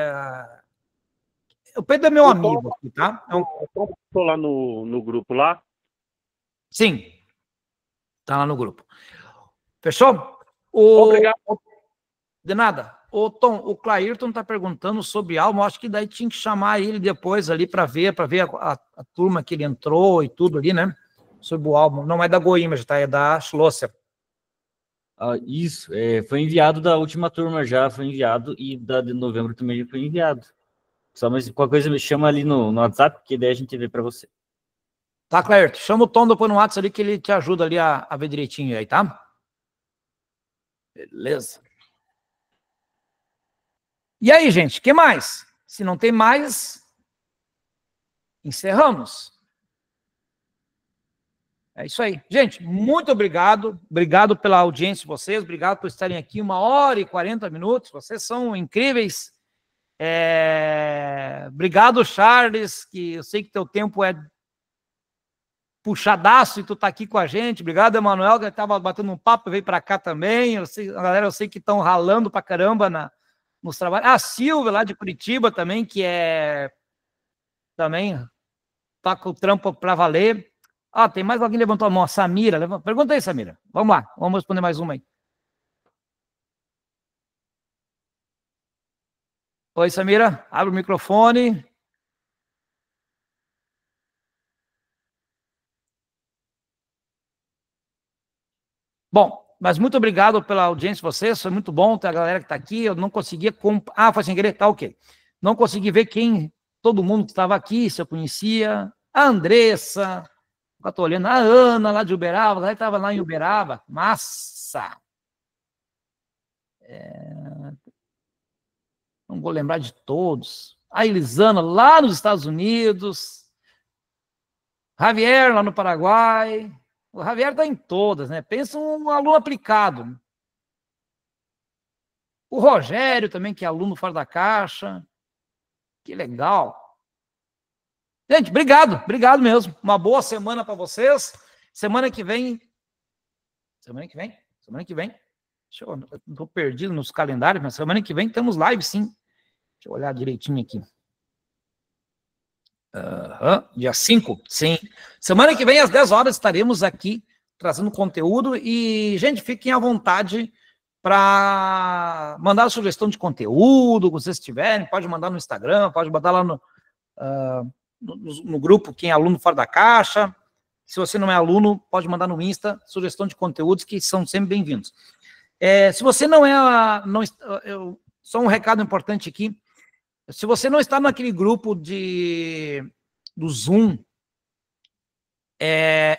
O Pedro é meu amigo aqui, tá? Estou lá no grupo lá. Sim, tá lá no grupo. Fechou? Obrigado. De nada. Ô, Tom, o Clairton tá perguntando sobre álbum, acho que daí tinha que chamar ele depois ali para ver a turma que ele entrou e tudo ali, né? Sobre o álbum. Não é da Goiânia, já tá? É da Schlosser. Isso, foi enviado da última turma já, foi enviado, e da de novembro também já foi enviado. Só mais qualquer coisa me chama ali no WhatsApp, que daí a gente vê para você. Tá, Clairton, chama o Tom depois no WhatsApp ali que ele te ajuda ali a ver direitinho aí, tá? Beleza. E aí, gente, o que mais? Se não tem mais, encerramos. É isso aí. Gente, muito obrigado. Obrigado pela audiência de vocês. Obrigado por estarem aqui 1h40. Vocês são incríveis. Obrigado, Charles, que eu sei que teu tempo é puxadaço e tu tá aqui com a gente. Obrigado, Emanuel, que estava batendo um papo e veio para cá também. A galera, eu sei que estão ralando pra caramba nos trabalhos. A Silvia, lá de Curitiba também, que também tá com o trampo para valer. Tem mais alguém que levantou a mão. A Samira. Pergunta aí, Samira. Vamos lá, vamos responder mais uma aí. Oi, Samira. Abre o microfone. Bom, mas muito obrigado pela audiência de vocês, foi muito bom ter a galera que está aqui, eu não conseguia... foi sem querer, tá ok. Não consegui ver todo mundo que estava aqui, se eu conhecia, a Andressa, eu estou olhando, a Ana lá de Uberaba, a galera estava lá em Uberaba, massa! Não vou lembrar de todos. A Elisana lá nos Estados Unidos, Javier lá no Paraguai... O Javier está em todas, né? Pensa um aluno aplicado. O Rogério também, que é aluno fora da caixa. Que legal. Gente, obrigado mesmo. Uma boa semana para vocês. Semana que vem. Estou perdido nos calendários, mas semana que vem temos live, sim. Deixa eu olhar direitinho aqui. Dia 5, sim. Semana que vem, às 10 horas, estaremos aqui trazendo conteúdo. E, gente, fiquem à vontade para mandar sugestão de conteúdo, que vocês tiverem. Pode mandar no Instagram, pode mandar lá no grupo, quem é aluno fora da caixa. Se você não é aluno, pode mandar no Insta sugestão de conteúdos que são sempre bem-vindos. Se você não é... só um recado importante aqui. Se você não está naquele grupo do Zoom,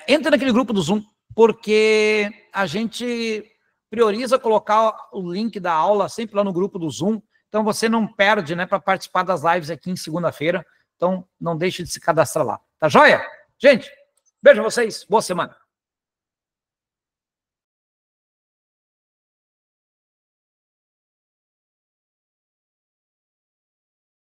entra naquele grupo do Zoom, porque a gente prioriza colocar o link da aula sempre lá no grupo do Zoom, então você não perde, né, para participar das lives aqui em segunda-feira, então não deixe de se cadastrar lá. Tá joia? Gente, beijo a vocês, boa semana.